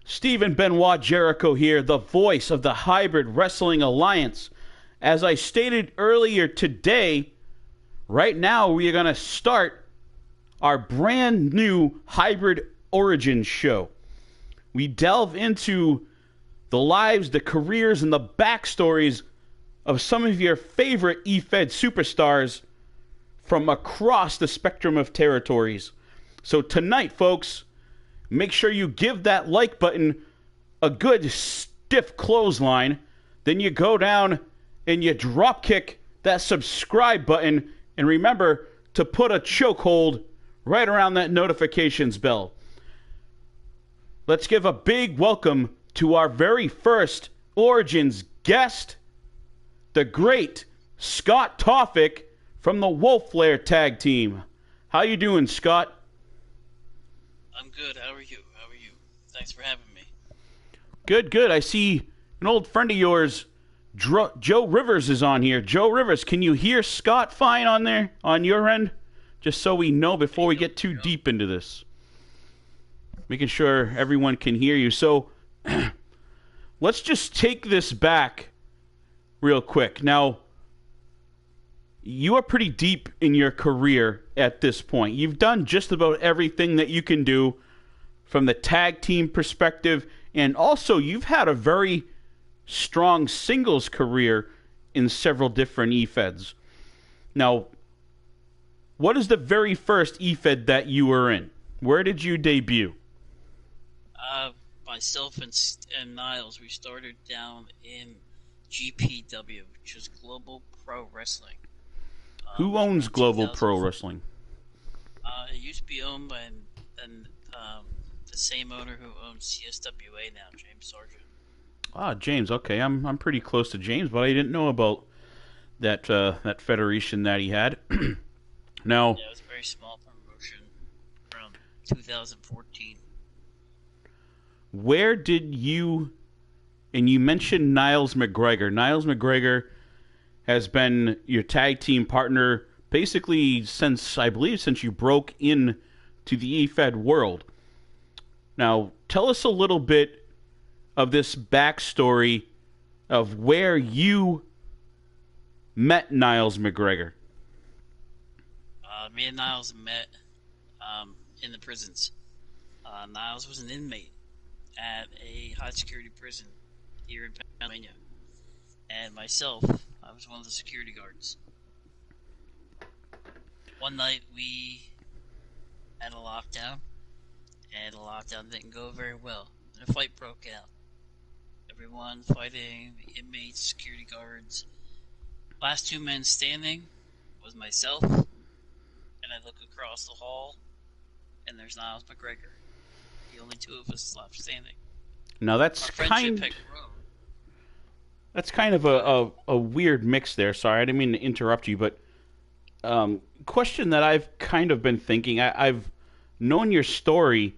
Stephen Benoit Jericho here, the voice of the Hybrid Wrestling Alliance. As I stated earlier today, right now we are going to start our brand new Hybrid Origins show. We delve into the lives, the careers, and the backstories of some of your favorite eFed superstars from across the spectrum of territories. So tonight, folks, make sure you give that like button a good stiff clothesline. Then you go down and you drop kick that subscribe button. And remember to put a chokehold right around that notifications bell. Let's give a big welcome to our very first Origins guest, the great Scott Tawfik from the Wolf Lair tag team. How you doing, Scott? I'm good. How are you? Thanks for having me. Good. I see an old friend of yours, Joe Rivers, is on here. Joe Rivers, can you hear Scott fine on there, on your end? Just so we know before we get too deep into this. Making sure everyone can hear you. So, let's just take this back real quick. Now, you are pretty deep in your career at this point. You've done just about everything that you can do from the tag team perspective, and also you've had a very strong singles career in several different eFeds. Now, what is the very first eFed that you were in? Where did you debut? Myself and Niles, we started down in GPW, which is Global Pro Wrestling. Who owns Global Pro Wrestling? It used to be owned by the same owner who owns CSWA now, James Sargent. Ah, James. Okay, I'm pretty close to James, but I didn't know about that federation that he had. Now, yeah, it was a very small promotion from 2014. Where did you? And you mentioned Niles Mcgregor. Niles McGregor has been your tag team partner basically since you broke in to the eFed world. Now, tell us a little bit of this backstory of where you met Niles McGregor. Me and Niles met in the prisons. Niles was an inmate at a high security prison here in Pennsylvania. And myself, I was one of the security guards. One night we had a lockdown, and the lockdown didn't go very well. And a fight broke out. Everyone fighting, the inmates, security guards. Last two men standing was myself, and I look across the hall, and there's Niles McGregor. The only two of us left standing. Now that's kind of a weird mix there. Sorry, I didn't mean to interrupt you, but question that I've kind of been thinking. I've known your story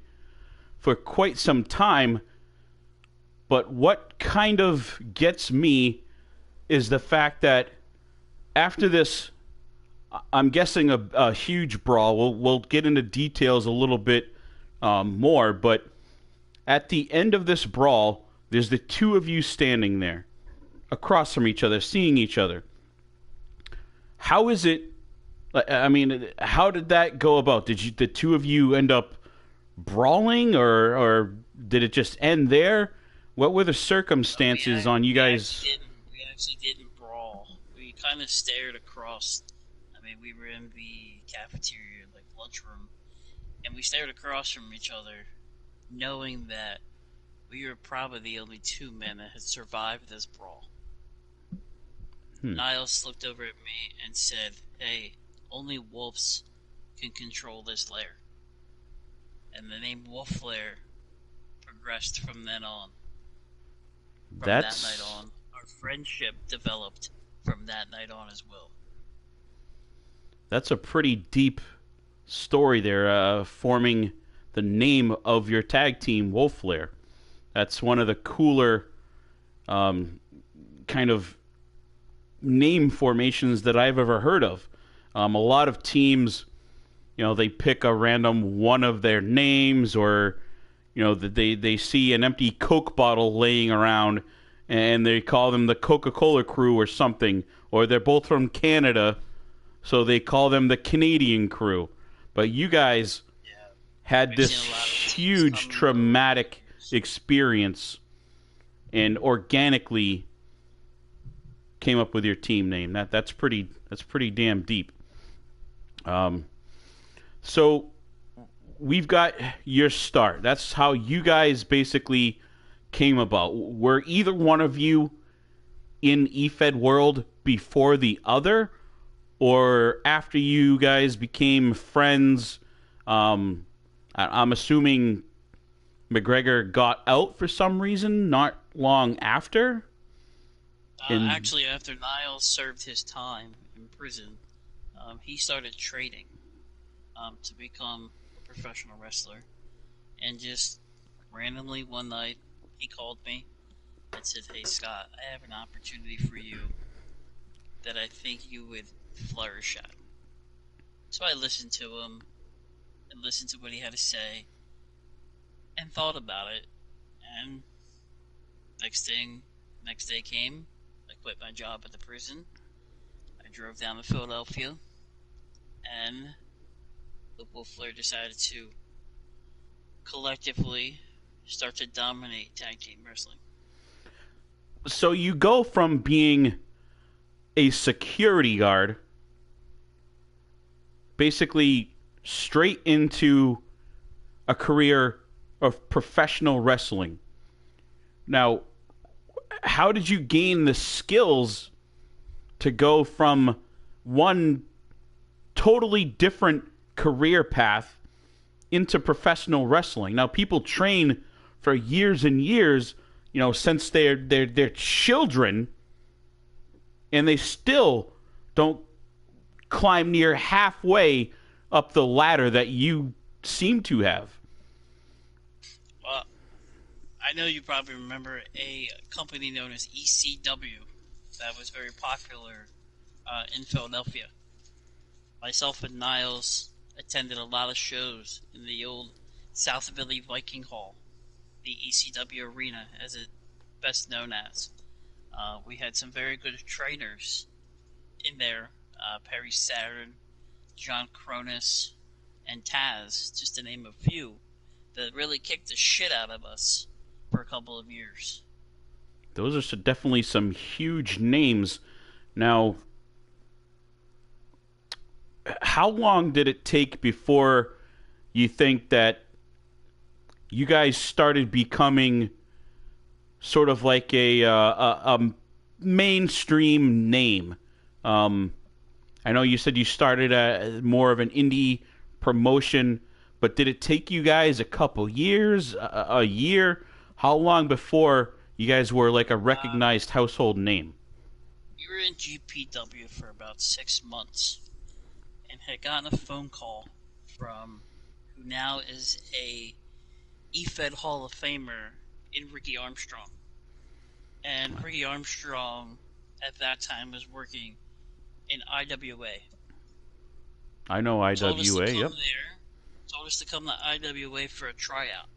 for quite some time, but what kind of gets me is the fact that after this, I'm guessing a huge brawl. We'll get into details a little bit more, but at the end of this brawl, there's the two of you standing there across from each other, seeing each other. How is it? I mean, how did that go about? Did the two of you end up brawling, or did it just end there? What were the circumstances on you guys? We actually didn't brawl. We kind of stared across. I mean, we were in the cafeteria, like lunchroom, and we stared across from each other, knowing that we were probably the only two men that had survived this brawl. Niles looked over at me and said, "Hey, only wolves can control this lair." And the name Wolf Lair progressed from then on. From that night on, our friendship developed from that night on as well. That's a pretty deep story there, forming the name of your tag team, Wolf Lair. That's one of the cooler kind of name formations that I've ever heard of. A lot of teams, they pick a random one of their names, or that they see an empty Coke bottle laying around, and they call them the Coca-Cola crew or something, or they're both from Canada, so they call them the Canadian crew. But you guys had this huge traumatic experience and organically came up with your team name. That's pretty damn deep. So we've got your start. That's how you guys basically came about. Were either one of you in EFED world before the other, or after you guys became friends? I'm assuming McGregor got out for some reason not long after. Actually, after Niles served his time in prison, he started training to become a professional wrestler. And just randomly one night, he called me and said, "Hey, Scott, I have an opportunity for you that I think you would flourish at." So I listened to him and listened to what he had to say and thought about it. And next day came. I quit my job at the prison. I drove down to Philadelphia, and the Wolf Lair decided to collectively start to dominate tag team wrestling. So you go from being a security guard basically straight into a career of professional wrestling. Now, how did you gain the skills to go from one totally different career path into professional wrestling? Now, people train for years and years, since they're children, and they still don't climb near halfway up the ladder that you seem to have. Well, I know you probably remember a company known as ECW that was very popular in Philadelphia. Myself and Niles attended a lot of shows in the old South Philly Viking Hall, the ECW Arena, as it best known as. We had some very good trainers in there, Perry Saturn, John Cronus, and Taz, just to name a few, that really kicked the shit out of us for a couple of years. Those are definitely some huge names. Now, how long did it take before you think that you guys started becoming sort of like a mainstream name? I know you said you started more of an indie promotion, but did it take you guys a couple years, a year? How long before you guys were like a recognized household name? We were in GPW for about 6 months and had gotten a phone call from who now is a EFED Hall of Famer in Ricky Armstrong. And Ricky Armstrong at that time was working in IWA. I know IWA, yep. Told us to come to IWA for a tryout.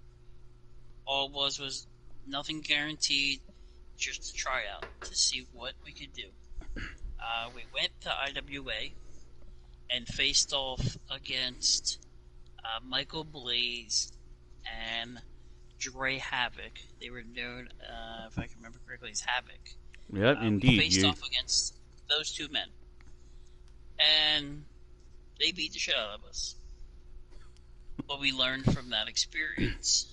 All it was nothing guaranteed, just a tryout to see what we could do. We went to IWA and faced off against Michael Blaze and Dre Havoc. They were known, if I can remember correctly, as Havoc. Yep, indeed. We faced off against those two men. And they beat the shit out of us. But we learned from that experience.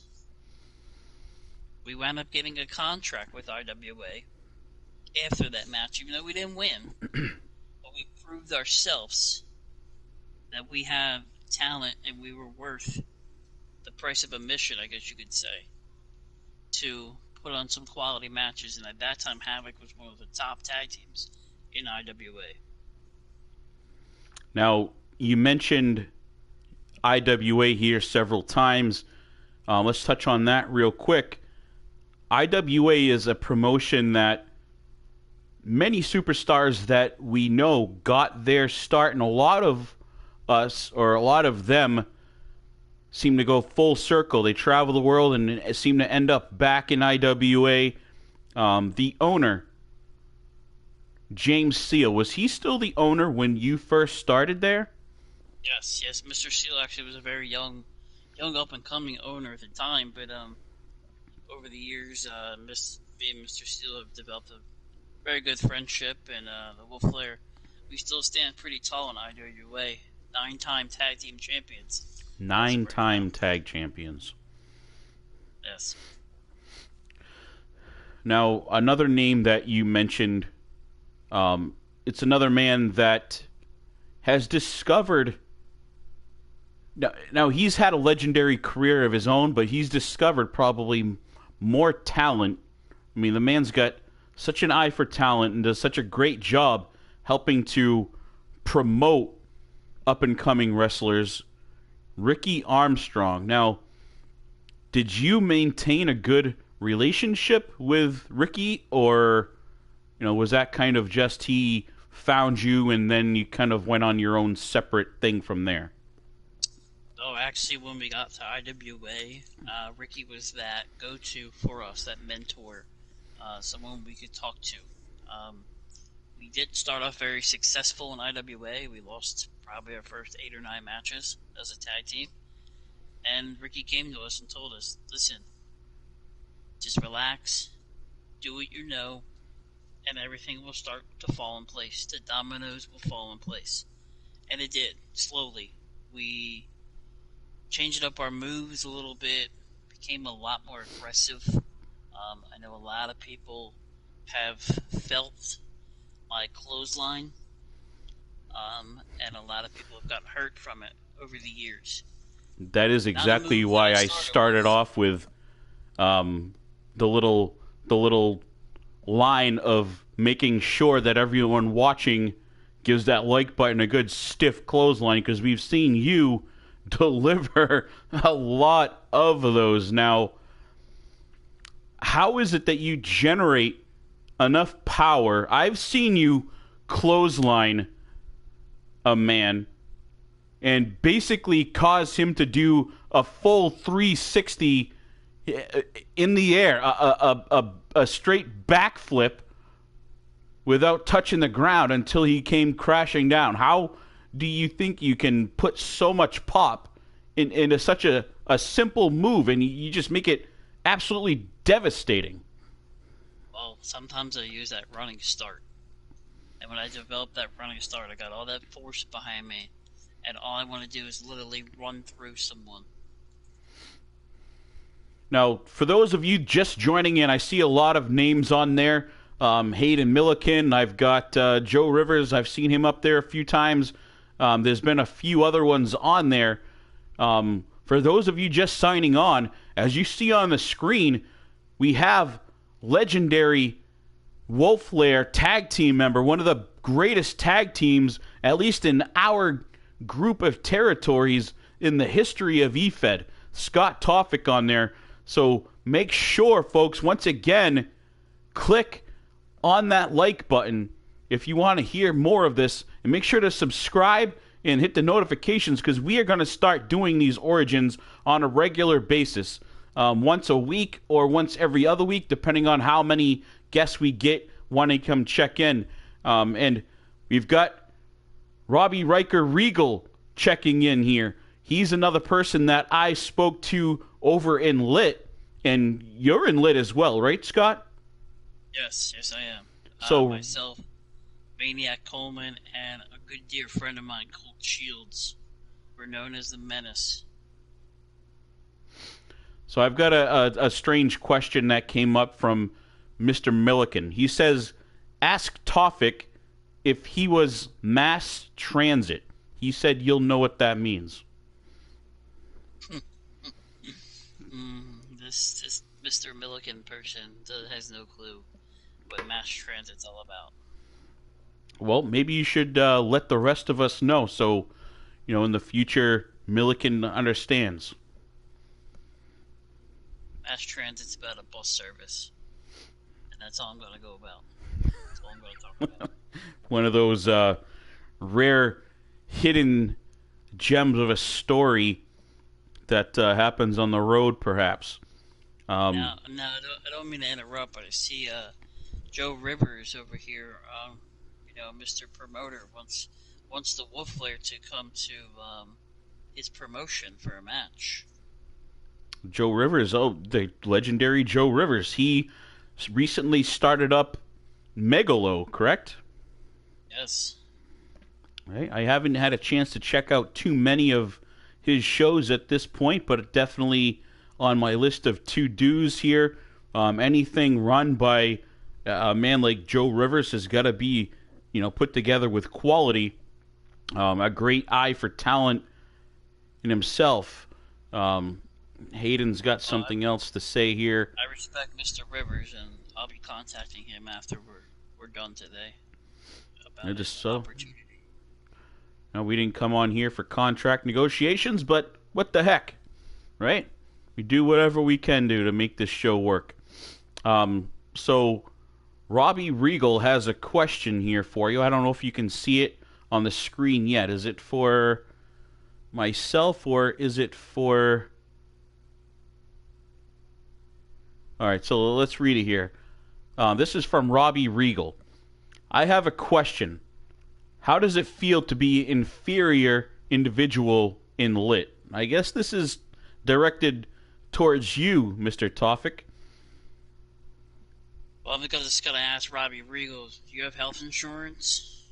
We wound up getting a contract with IWA after that match, even though we didn't win. But we proved ourselves that we have talent and we were worth the price of admission, I guess you could say, to put on some quality matches. And at that time, Havoc was one of the top tag teams in IWA. Now, you mentioned IWA here several times. Let's touch on that real quick. IWA is a promotion that many superstars that we know got their start, and a lot of us, or a lot of them, seem to go full circle. They travel the world and seem to end up back in IWA. The owner, James Seal, was he still the owner when you first started there? Yes, yes. Mr. Seal actually was a very young up and coming owner at the time, but over the years, me and Mr. Seal have developed a very good friendship, and the Wolf Lair, we still stand pretty tall in IWA. 9-time tag team champions. 9-time tag champions. Yes. Now, another name that you mentioned, it's another man that has discovered. Now, he's had a legendary career of his own, but he's discovered probably more talent. I mean, the man's got such an eye for talent and does such a great job helping to promote up-and-coming wrestlers. Ricky Armstrong. Now, did you maintain a good relationship with Ricky, or was that kind of just he found you and then you kind of went on your own separate thing from there? No, actually, when we got to IWA, Ricky was that go-to for us, that mentor, someone we could talk to. We did start off very successful in IWA. We lost probably our first 8 or 9 matches as a tag team. And Ricky came to us and told us, listen, just relax, do what you know, and everything will start to fall in place. The dominoes will fall in place. And it did, slowly. We changed up our moves a little bit, became a lot more aggressive. I know a lot of people have felt my clothesline, and a lot of people have gotten hurt from it over the years. That is exactly why I started off with the little line of making sure that everyone watching gives that like button a good stiff clothesline, because we've seen you deliver a lot of those. Now, how is it that you generate enough power? I've seen you clothesline a man and basically cause him to do a full 360 in the air, a straight backflip without touching the ground until he came crashing down. How do you think you can put so much pop into such a simple move, and you just make it absolutely devastating? Well, sometimes I use that running start. And when I developed that running start, I got all that force behind me, and all I want to do is literally run through someone. Now, for those of you just joining in, I see a lot of names on there. Hayden Milliken, I've got Joe Rivers, I've seen him up there a few times. There's been a few other ones on there. For those of you just signing on, as you see on the screen, we have legendary Wolf Lair tag team member, one of the greatest tag teams, at least in our group of territories in the history of EFED, Scott Tawfik on there. So make sure, folks, once again, click on that like button if you want to hear more of this, and make sure to subscribe and hit the notifications, because we are going to start doing these origins on a regular basis, once a week or once every other week, depending on how many guests we get wanting to come check in. And we've got Robbie Riker Regal checking in here. He's another person that I spoke to over in Lit, and you're in Lit as well, right, Scott? Yes, I am. So myself, Maniac Coleman, and a good dear friend of mine, Colt Shields, were known as the Menace. So I've got a strange question that came up from Mr. Milliken. He says, ask Tawfik if he was mass transit. He said you'll know what that means. This Mr. Milliken person has no clue what mass transit's all about. Well, maybe you should let the rest of us know, so in the future Milliken understands. Mass transit's about a bus service, and that's all I'm going to go about. That's all I'm going to talk about. One of those rare hidden gems of a story that happens on the road, perhaps. I don't mean to interrupt, but I see Joe Rivers over here. Mr. Promoter wants the Wolf Lair to come to his promotion for a match. Joe Rivers, the legendary Joe Rivers. He recently started up Megalo, correct? Yes. Right. I haven't had a chance to check out too many of his shows at this point, but definitely on my list of to-dos here. Anything run by a man like Joe Rivers has got to be, put together with quality. A great eye for talent in himself. Hayden's got something else to say here. I respect Mr. Rivers, and I'll be contacting him after we're done today about just his opportunity. Now, we didn't come on here for contract negotiations, but what the heck, right? We do whatever we can do to make this show work. So Robbie Regal has a question here for you. I don't know if you can see it on the screen yet. Is it for myself or is it for... All right, so let's read it here. This is from Robbie Regal. I have a question. How does it feel to be inferior individual in Lit? I guess this is directed towards you, Mr. Tawfik. Well, I'm just going to ask Robbie Regal, do you have health insurance?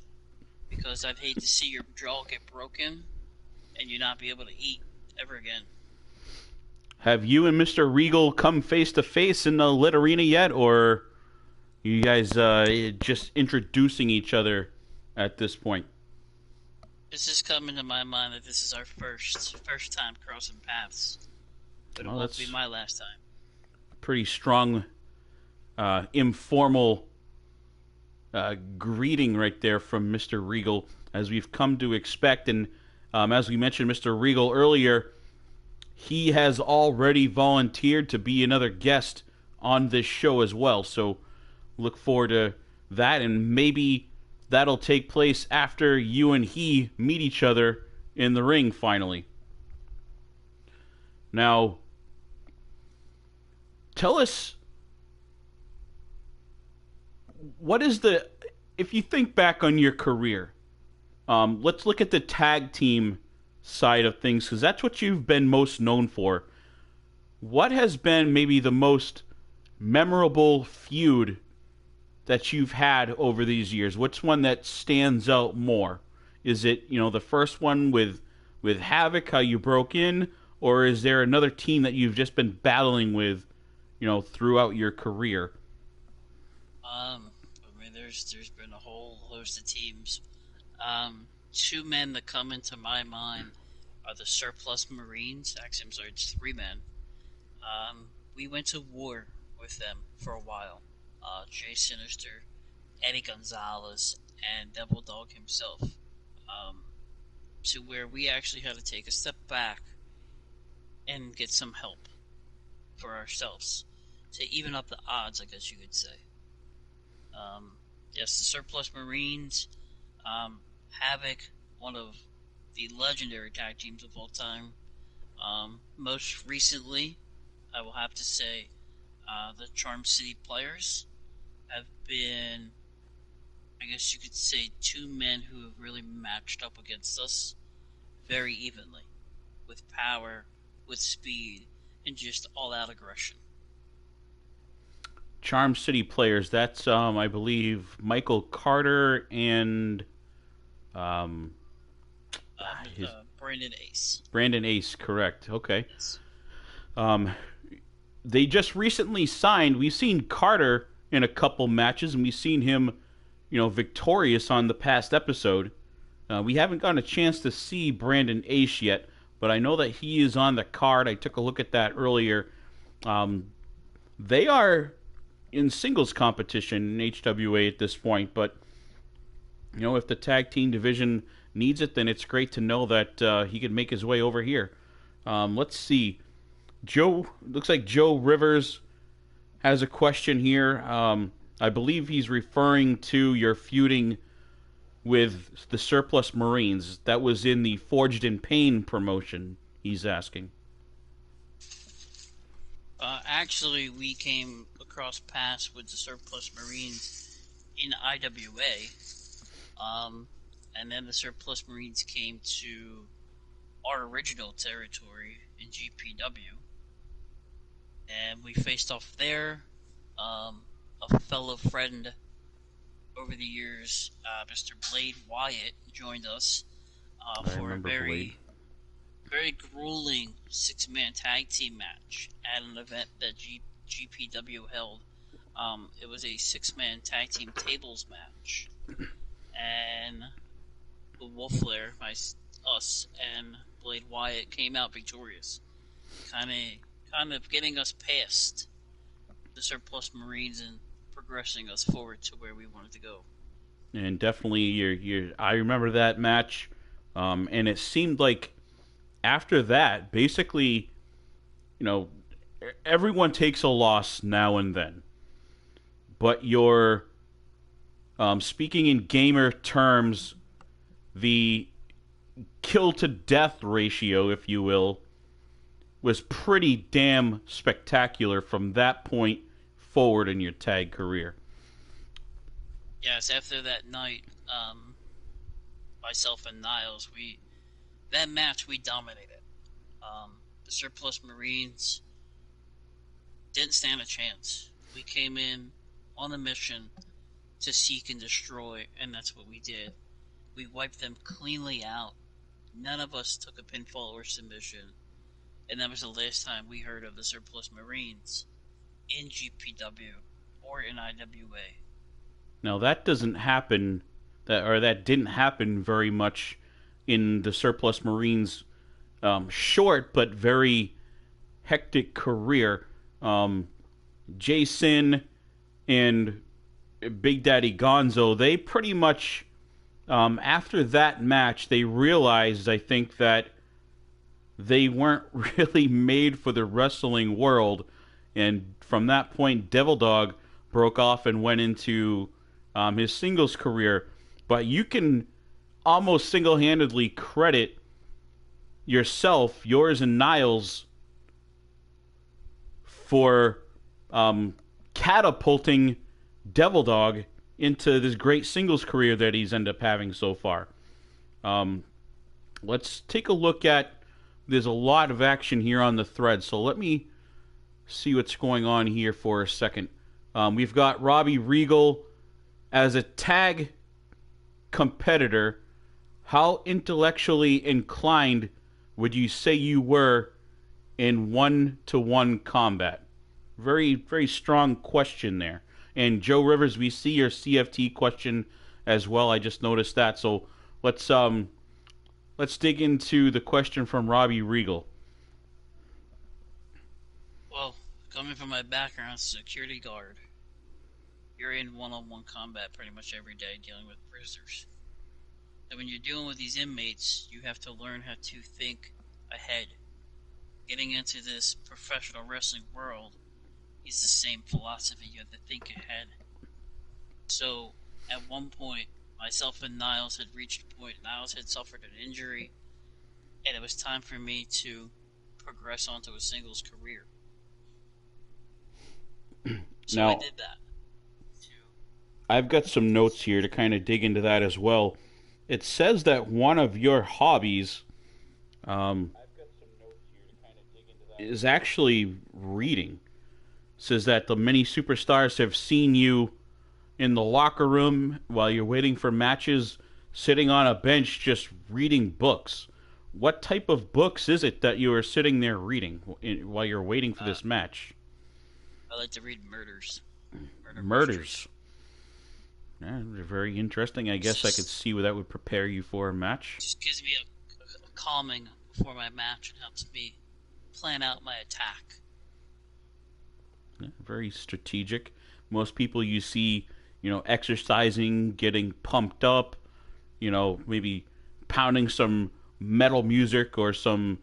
Because I'd hate to see your jaw get broken and you not be able to eat ever again. Have you and Mr. Regal come face-to-face in the Lit Arena yet, or you guys just introducing each other at this point? It's just coming to my mind that this is our first time crossing paths. But it won't be my last time. Pretty strong, informal greeting right there from Mr. Regal, as we've come to expect. And as we mentioned, Mr. Regal earlier, he has already volunteered to be another guest on this show as well. So look forward to that, and maybe that'll take place after you and he meet each other in the ring finally. Now, tell us, what is if you think back on your career, let's look at the tag team side of things, because that's what you've been most known for. What has been maybe the most memorable feud that you've had over these years? What's one that stands out more? Is it, the first one with Havoc, how you broke in, or is there another team that you've just been battling with, throughout your career? There's been a whole host of teams. Two men that come into my mind are the Surplus Marines. Actually, I'm sorry, it's three men. We went to war with them for a while. Jay Sinister, Eddie Gonzalez, and Devil Dog himself. To where we actually had to take a step back and get some help for ourselves to even up the odds, I guess you could say. Yes, the Surplus Marines, Havoc, one of the legendary tag teams of all time. Most recently, I will have to say, the Charm City Players have been, I guess you could say, two men who have really matched up against us very evenly, with power, with speed, and just all-out aggression. Charm City Players, that's, I believe, Michael Carter and Brandon Ace. Brandon Ace, correct. Okay. Yes. They just recently signed. We've seen Carter in a couple matches, and we've seen him, victorious on the past episode. We haven't gotten a chance to see Brandon Ace yet, but I know that he is on the card. I took a look at that earlier. They are in singles competition in HWA at this point, but if the tag team division needs it, then it's great to know that he could make his way over here. Let's see. Looks like Joe Rivers has a question here. I believe he's referring to your feuding with the Surplus Marines. That was in the Forged in Pain promotion, he's asking. Actually, we came across paths with the Surplus Marines in IWA, and then the Surplus Marines came to our original territory in GPW, and we faced off there. Um, a fellow friend over the years, Mr. Blade Wyatt, joined us I for a remember Blade. very grueling six-man tag team match at an event that GPW held. It was a six-man tag team tables match, and Wolf Lair, us, and Blade Wyatt came out victorious, kind of getting us past the Surplus Marines and progressing us forward to where we wanted to go. And definitely, I remember that match, and it seemed like after that, basically, you know, everyone takes a loss now and then, but you're speaking in gamer terms, the kill to death ratio, if you will, was pretty damn spectacular from that point forward in your tag career. Yes, after that night, myself and Niles, that match we dominated. The Surplus Marines didn't stand a chance. We came in on a mission to seek and destroy, and that's what we did. We wiped them cleanly out. None of us took a pinfall or submission, and that was the last time we heard of the Surplus Marines in GPW or in IWA. Now that doesn't happen, that didn't happen very much in the Surplus Marines' short but very hectic career. Jason and Big Daddy Gonzo, they pretty much, after that match, they realized, I think, that they weren't really made for the wrestling world. And from that point, Devil Dog broke off and went into his singles career. But you can almost single-handedly credit yours and Niles, for catapulting Devil Dog into this great singles career that he's ended up having so far. Let's take a look at. There's a lot of action here on the thread, so let me see what's going on here for a second. We've got Robbie Regal as a tag competitor. How intellectually inclined would you say you were in one-to-one combat? Very, very strong question there. And Joe Rivers, we see your CFT question as well. I just noticed that. So let's dig into the question from Robbie Regal. Well, coming from my background as a security guard, you're in one-on-one combat pretty much every day dealing with prisoners. And when you're dealing with these inmates, you have to learn how to think ahead. Getting into this professional wrestling world is the same philosophy. You have to think ahead. So, at one point, myself and Niles had reached a point. Niles had suffered an injury, and it was time for me to progress onto a singles career. So Now, I did that. I've got some notes here to kind of dig into that as well. It says that one of your hobbies is actually reading. It says that the many superstars have seen you in the locker room while you're waiting for matches, sitting on a bench just reading books. What type of books is it that you are sitting there reading while you're waiting for this match? I like to read murders. Murders. Yeah, very interesting. I guess I could see where that would prepare you for a match. It just gives me a calming before my match and helps me plan out my attack. Yeah, very strategic. Most people you see, exercising, getting pumped up, maybe pounding some metal music or some,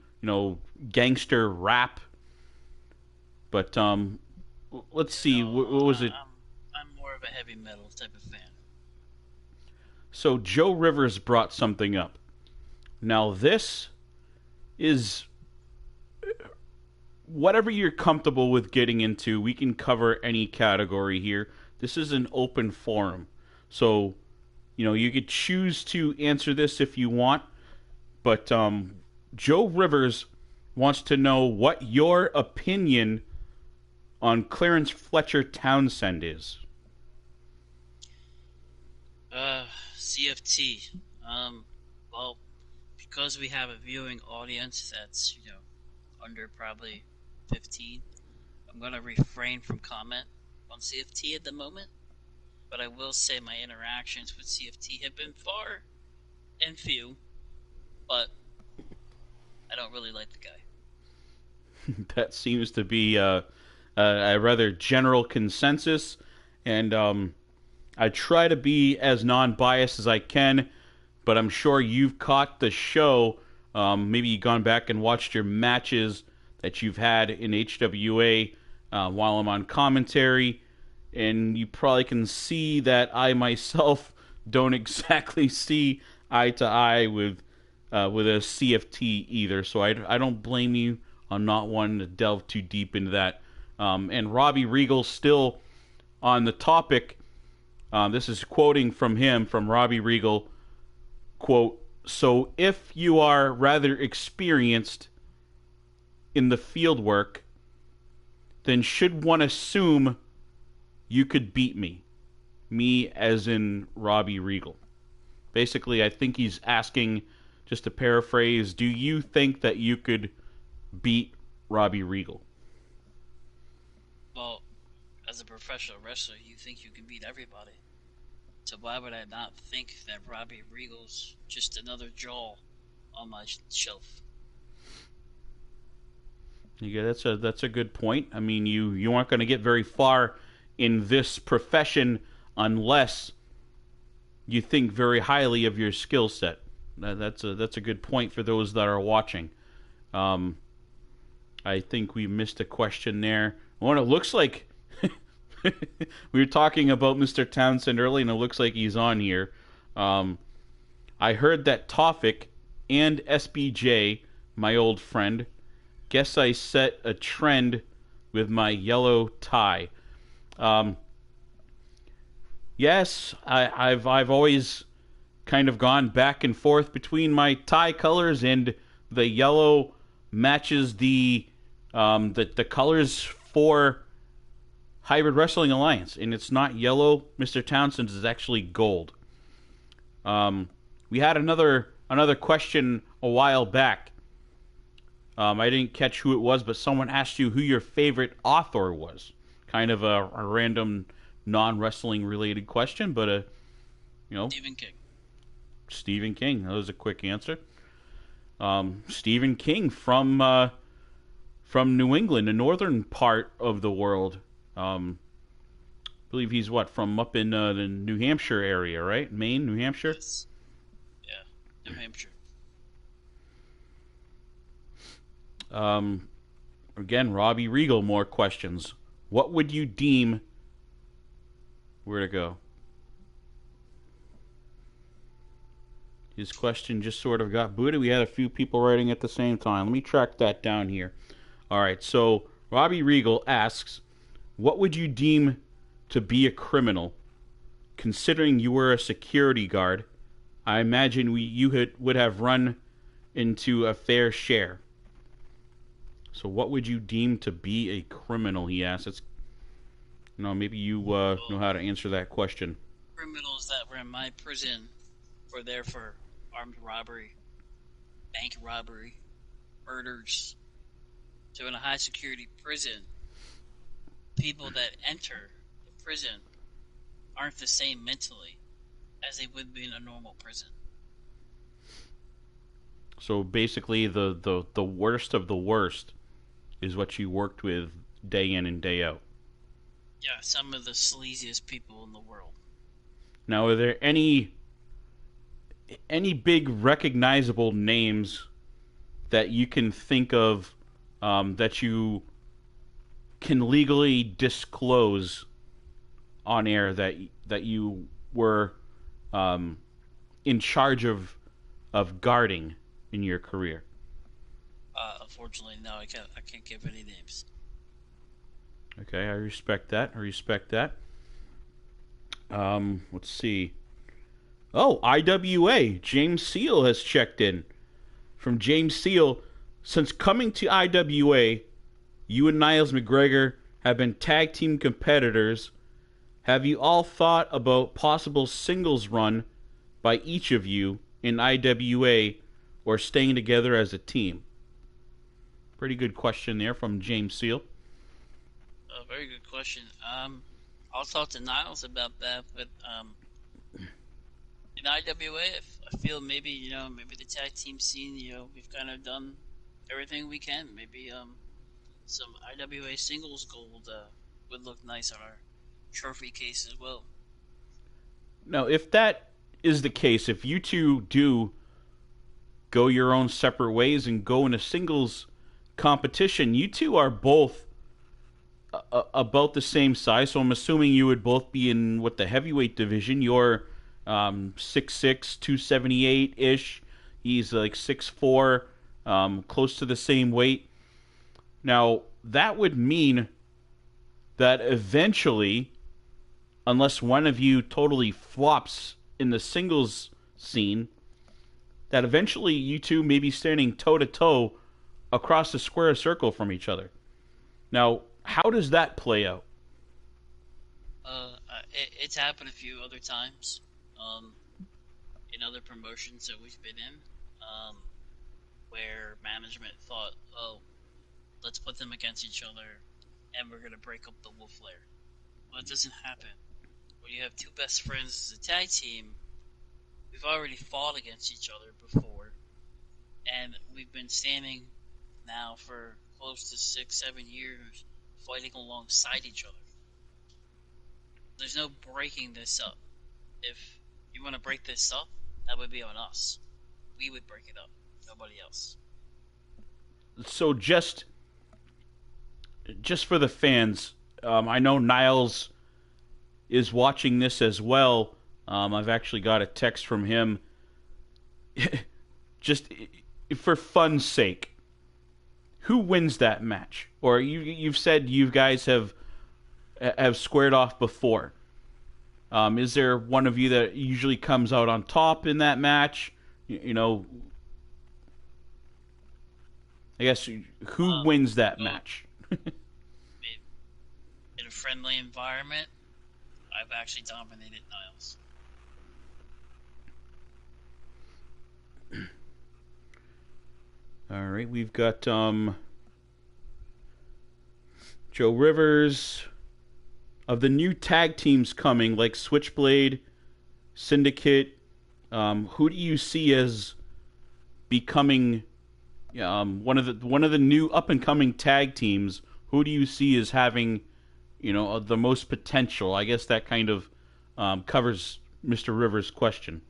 gangster rap. But let's see, what was it? I'm more of a heavy metal type of fan. So Joe Rivers brought something up. Now this is whatever you're comfortable with getting into, we can cover any category here. This is an open forum. So, you could choose to answer this if you want, but Joe Rivers wants to know what your opinion on Clarence Fletcher Townsend is. CFT. Well, because we have a viewing audience that's, under probably 15, I'm going to refrain from comment on CFT at the moment. But I will say my interactions with CFT have been far and few, but I don't really like the guy. That seems to be a rather general consensus, and I try to be as non-biased as I can, but I'm sure you've caught the show. Maybe you've gone back and watched your matches that you've had in HWA while I'm on commentary, and you probably can see that I myself don't exactly see eye to eye with a CFT either. So I don't blame you on not wanting to delve too deep into that. And Robbie Regal still on the topic. This is quoting from him, from Robbie Regal. Quote, "So if you are rather experienced in the field work, then should one assume you could beat me?" Me as in Robbie Regal. Basically, I think he's asking, just to paraphrase, do you think that you could beat Robbie Regal? Well, as a professional wrestler, you think you can beat everybody. So why would I not think that Robbie Regal's just another jaw on my shelf? Yeah, that's a good point. I mean, you aren't going to get very far in this profession unless you think very highly of your skill set. That's a good point for those that are watching. I think we missed a question there. Well, it looks like we were talking about Mr. Townsend early, and it looks like he's on here. I heard that Tawfik and SBJ, my old friend, guess I set a trend with my yellow tie. Yes, I've always kind of gone back and forth between my tie colors, and the yellow matches the colors for Hybrid Wrestling Alliance, and it's not yellow. Mr. Townsend's is actually gold. We had another question a while back. I didn't catch who it was, but someone asked you who your favorite author was. Kind of a random, non-wrestling related question, but Stephen King. Stephen King. That was a quick answer. Stephen King from New England, the northern part of the world. I believe he's from up in the New Hampshire area, right? Maine, New Hampshire? Yes. Yeah, New Hampshire. Again, Robbie Regal, more questions. What would you deem... Where to go? His question just sort of got booted. We had a few people writing at the same time. Let me track that down here. All right, so Robbie Regal asks, what would you deem to be a criminal, considering you were a security guard? I imagine you would have run into a fair share. So what would you deem to be a criminal, he asks. It's, maybe you know how to answer that question. Criminals that were in my prison were there for armed robbery, bank robbery, murders. So in a high security prison, people that enter the prison aren't the same mentally as they would be in a normal prison. So basically the worst of the worst is what you worked with day in and day out. Yeah, some of the sleaziest people in the world. Now, are there any big recognizable names that you can think of that you can legally disclose on air that you were in charge of guarding in your career? Unfortunately, no, I can't. I can't give any names. Okay, I respect that. I respect that. Let's see. Oh, IWA. James Seal has checked in. From James Seal, since coming to IWA, you and Niles Mcgregor have been tag team competitors. Have you all thought about possible singles run by each of you in IWA or staying together as a team? Pretty good question there from James Seal. A very good question. I'll talk to Niles about that, but in IWA, I feel maybe maybe the tag team scene, we've kind of done everything we can. Maybe some IWA singles gold would look nice on our trophy case as well. Now, if that is the case, if you two do go your own separate ways and go in a singles competition, you two are both about the same size. So I'm assuming you would both be in what the heavyweight division. You're 6'6", 278 ish. He's like 6'4", close to the same weight. Now that would mean that eventually, unless one of you totally flops in the singles scene, that eventually you two may be standing toe to toe across the square circle from each other. Now, how does that play out? It's happened a few other times, in other promotions that we've been in, where management thought, oh, let's put them against each other, and we're gonna break up the Wolf Lair. Well, it doesn't happen. When you have two best friends as a tag team, we've already fought against each other before, and we've been standing now for close to 6, 7 years fighting alongside each other. There's no breaking this up. If you want to break this up, that would be on us. We would break it up, nobody else. So just for the fans, I know Niles is watching this as well. I've actually got a text from him. Just for fun's sake, who wins that match? Or you've said you guys have squared off before. Is there one of you that usually comes out on top in that match? I guess who wins that match? In a friendly environment, I've actually dominated Niles. All right, we've got Joe Rivers. Of the new tag teams coming, like Switchblade, Syndicate, who do you see as becoming one of the new up and coming tag teams? Who do you see as having the most potential? I guess that kind of covers Mr. Rivers' question.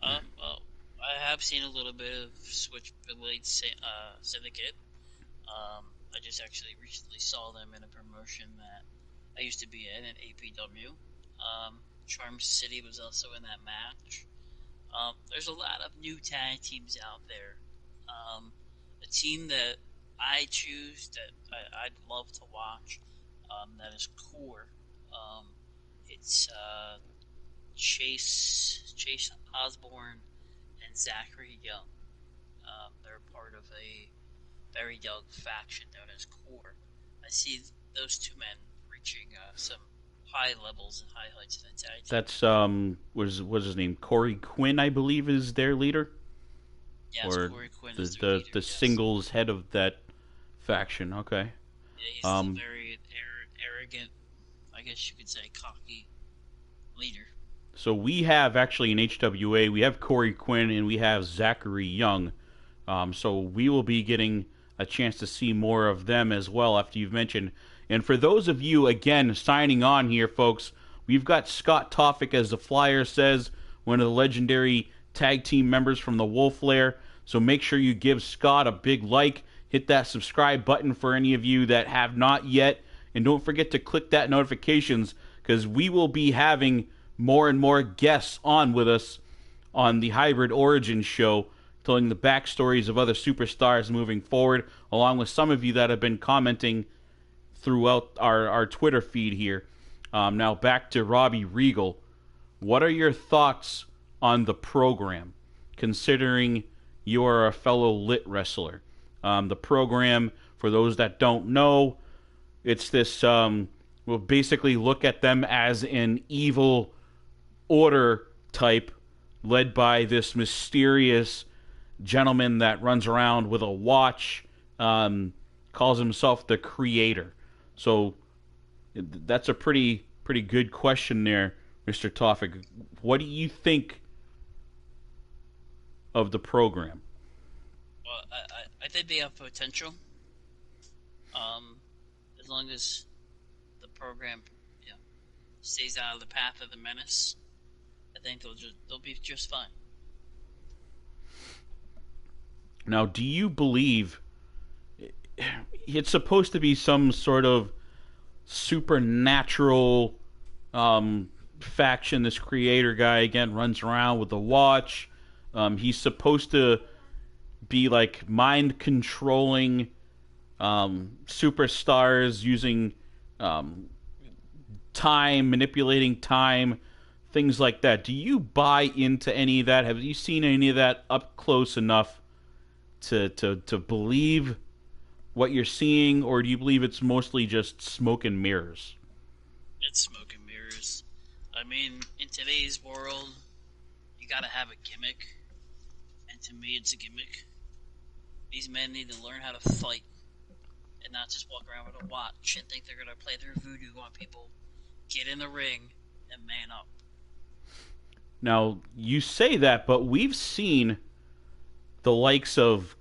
Well, I have seen a little bit of Switchblade Syndicate. I just actually recently saw them in a promotion that I used to be in APW. Charm City was also in that match. There's a lot of new tag teams out there. A team that I choose that I'd love to watch, that is Core. It's Chase Osborne and Zachary Young. They're part of a very young faction known as Core. I see those two men reaching some high levels and high heights in the tag team. That's what's his name? Corey Quinn, I believe, is their leader. Yes, or Corey Quinn the is their leader, the yes. singles head of that faction. Okay. Yeah, he's a very arrogant, I guess you could say, cocky leader. So we have actually in HWA, we have Corey Quinn and we have Zachary Young. So we will be getting a chance to see more of them as well after you've mentioned. And for those of you, again, signing on here, folks, we've got Scott Tawfik, as the flyer says, one of the legendary tag team members from the Wolf Lair. So make sure you give Scott a big like. Hit that subscribe button for any of you that have not yet. And don't forget to click that notifications, because we will be having more and more guests on with us on the Hybrid Origins show, telling the backstories of other superstars moving forward, along with some of you that have been commenting throughout our Twitter feed here. Now back to Robbie Regal. What are your thoughts on the program, considering you are a fellow lit wrestler? The program, for those that don't know, it's this, we'll basically look at them as an evil order type led by this mysterious gentleman that runs around with a watch, calls himself the Creator. So that's a pretty good question there, Mr. Tawfik. What do you think of the program? Well, I think they have potential. As long as the program, stays out of the path of the menace, I think they'll be just fine. Now, do you believe it's supposed to be some sort of supernatural faction? This Creator guy again runs around with a watch. He's supposed to be like mind controlling superstars using time, manipulating time, things like that. Do you buy into any of that? Have you seen any of that up close enough to believe what you're seeing, or do you believe it's mostly just smoke and mirrors? It's smoke and mirrors. I mean, in today's world, you gotta have a gimmick, and to me, it's a gimmick. These men need to learn how to fight, and not just walk around with a watch and think they're gonna play their voodoo on people. Get in the ring and man up. Now, you say that, but we've seen the likes of,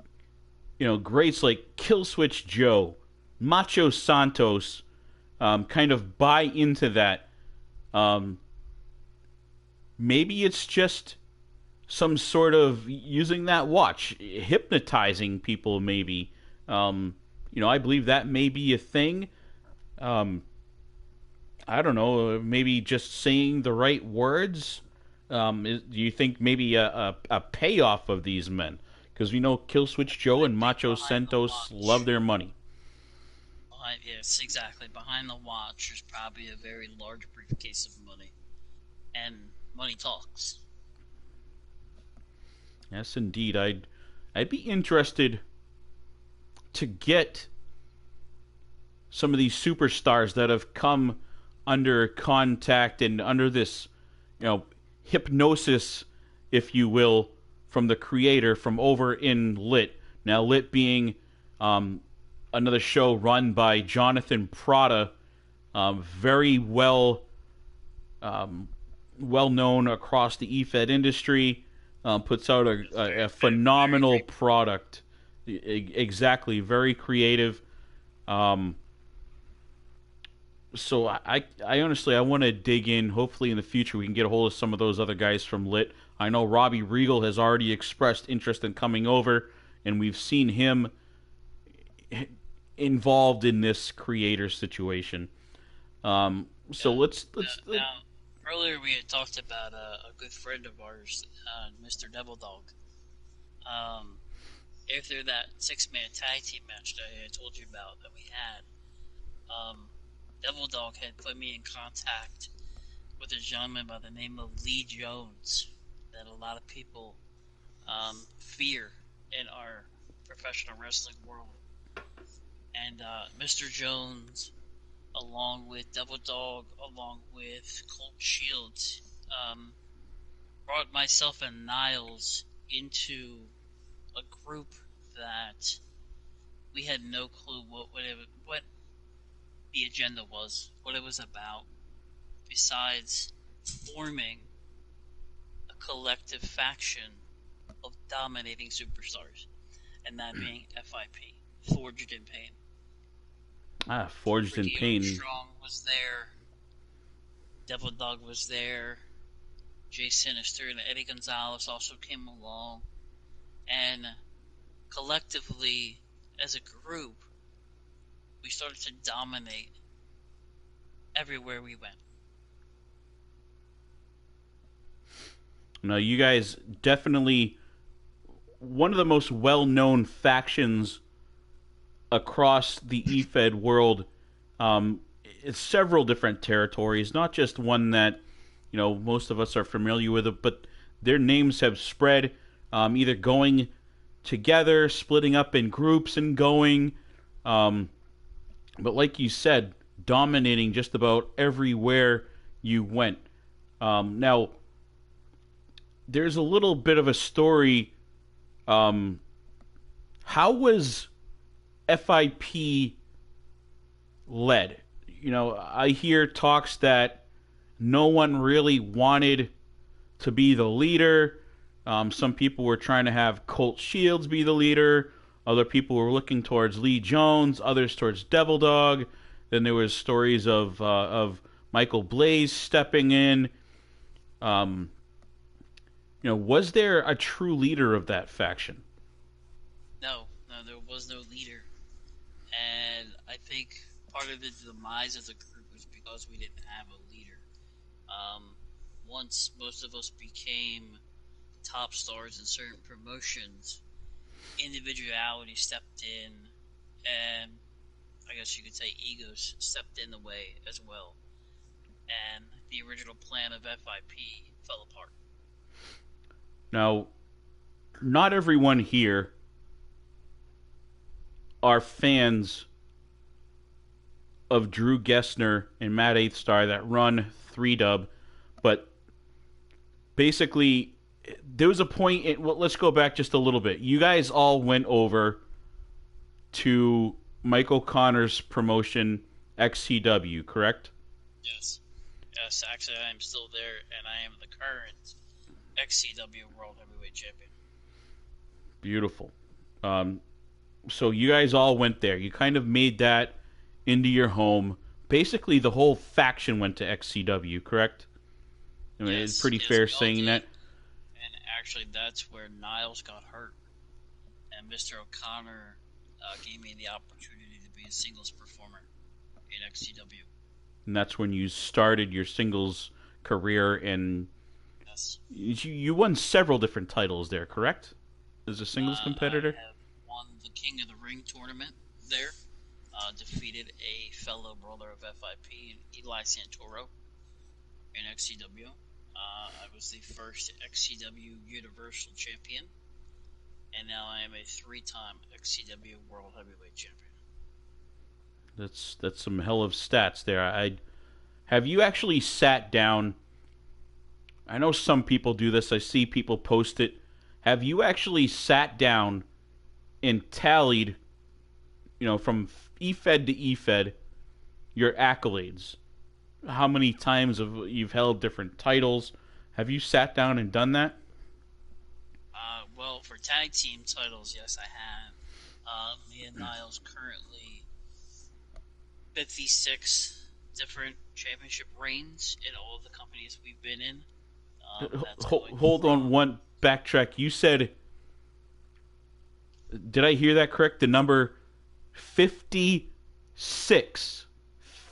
greats like Killswitch Joe, Macho Santos, kind of buy into that. Maybe it's just some sort of using that watch, hypnotizing people, maybe. I believe that may be a thing. I don't know, maybe just saying the right words. Do you think maybe a payoff of these men? Because we know Killswitch Joe and Macho Santos love their money. Yes, exactly. Behind the watch, there's probably a very large briefcase of money. And money talks. Yes, indeed. I'd be interested to get some of these superstars that have come under contact and under this, hypnosis, if you will, from the Creator from over in Lit. Now, Lit being another show run by Jonathan Prada, very well known across the EFED industry, puts out a phenomenal product. Exactly, very creative. So I honestly, I want to dig in. Hopefully in the future we can get a hold of some of those other guys from Lit. I know Robbie Regal has already expressed interest in coming over, and we've seen him involved in this Creator situation. Now, earlier we had talked about a good friend of ours, Mr. Devil Dog. After that 6-man tag team match that I had told you about that we had, Devil Dog had put me in contact with a gentleman by the name of Lee Jones that a lot of people fear in our professional wrestling world. And Mr. Jones, along with Devil Dog, along with Colt Shields, brought myself and Niles into a group that we had no clue what the agenda was, what it was about, besides forming a collective faction of dominating superstars, and that being FIP, Forged in Pain. Forged in Pain. Strong was there. Devil Dog was there. Jay Sinister and Eddie Gonzalez also came along. And collectively, as a group, we started to dominate everywhere we went. Now, you guys definitely one of the most well-known factions across the EFED world. It's several different territories, not just one that most of us are familiar with it, but their names have spread, either going together, splitting up in groups, and going. But like you said, dominating just about everywhere you went. Now, there's a little bit of a story. How was FIP led? I hear talks that no one really wanted to be the leader. Some people were trying to have Colt Shields be the leader. Other people were looking towards Lee Jones. Others towards Devil Dog. Then there was stories of Michael Blaze stepping in. Was there a true leader of that faction? No, there was no leader. And I think part of the demise of the group was because we didn't have a leader. Once most of us became top stars in certain promotions, individuality stepped in, and I guess you could say egos stepped in the way as well. And the original plan of FIP fell apart. Now, not everyone here are fans of Drew Gessner and Matt Eighth Star that run 3Dub, but basically there was a point let's go back just a little bit. You guys all went over to Michael Connor's promotion, XCW, correct? Yes, actually I am still there, and I am the current XCW World Heavyweight Champion. Beautiful. So you guys all went there. You kind of made that into your home. Basically, the whole faction went to XCW, correct? I mean, it's pretty fair saying that. And actually, that's where Niles got hurt. And Mr. O'Connor gave me the opportunity to be a singles performer in XCW. And that's when you started your singles career, and yes. You won several different titles there, correct? As a singles competitor? I have won the King of the Ring tournament there. Defeated a fellow brother of FIP, Eli Santoro, in XCW. I was the first XCW Universal Champion, and now I am a 3-time XCW World Heavyweight Champion. That's some hell of stats there. Have you actually sat down? I know some people do this. I see people post it. Have you actually sat down and tallied, from EFED to EFED, your accolades? How many times you've held different titles? Have you sat down and done that? Well, for tag team titles, yes, I have. Me and Niles currently 56 different championship reigns in all of the companies we've been in. Hold on, one backtrack. You said, did I hear that correct? The number 56.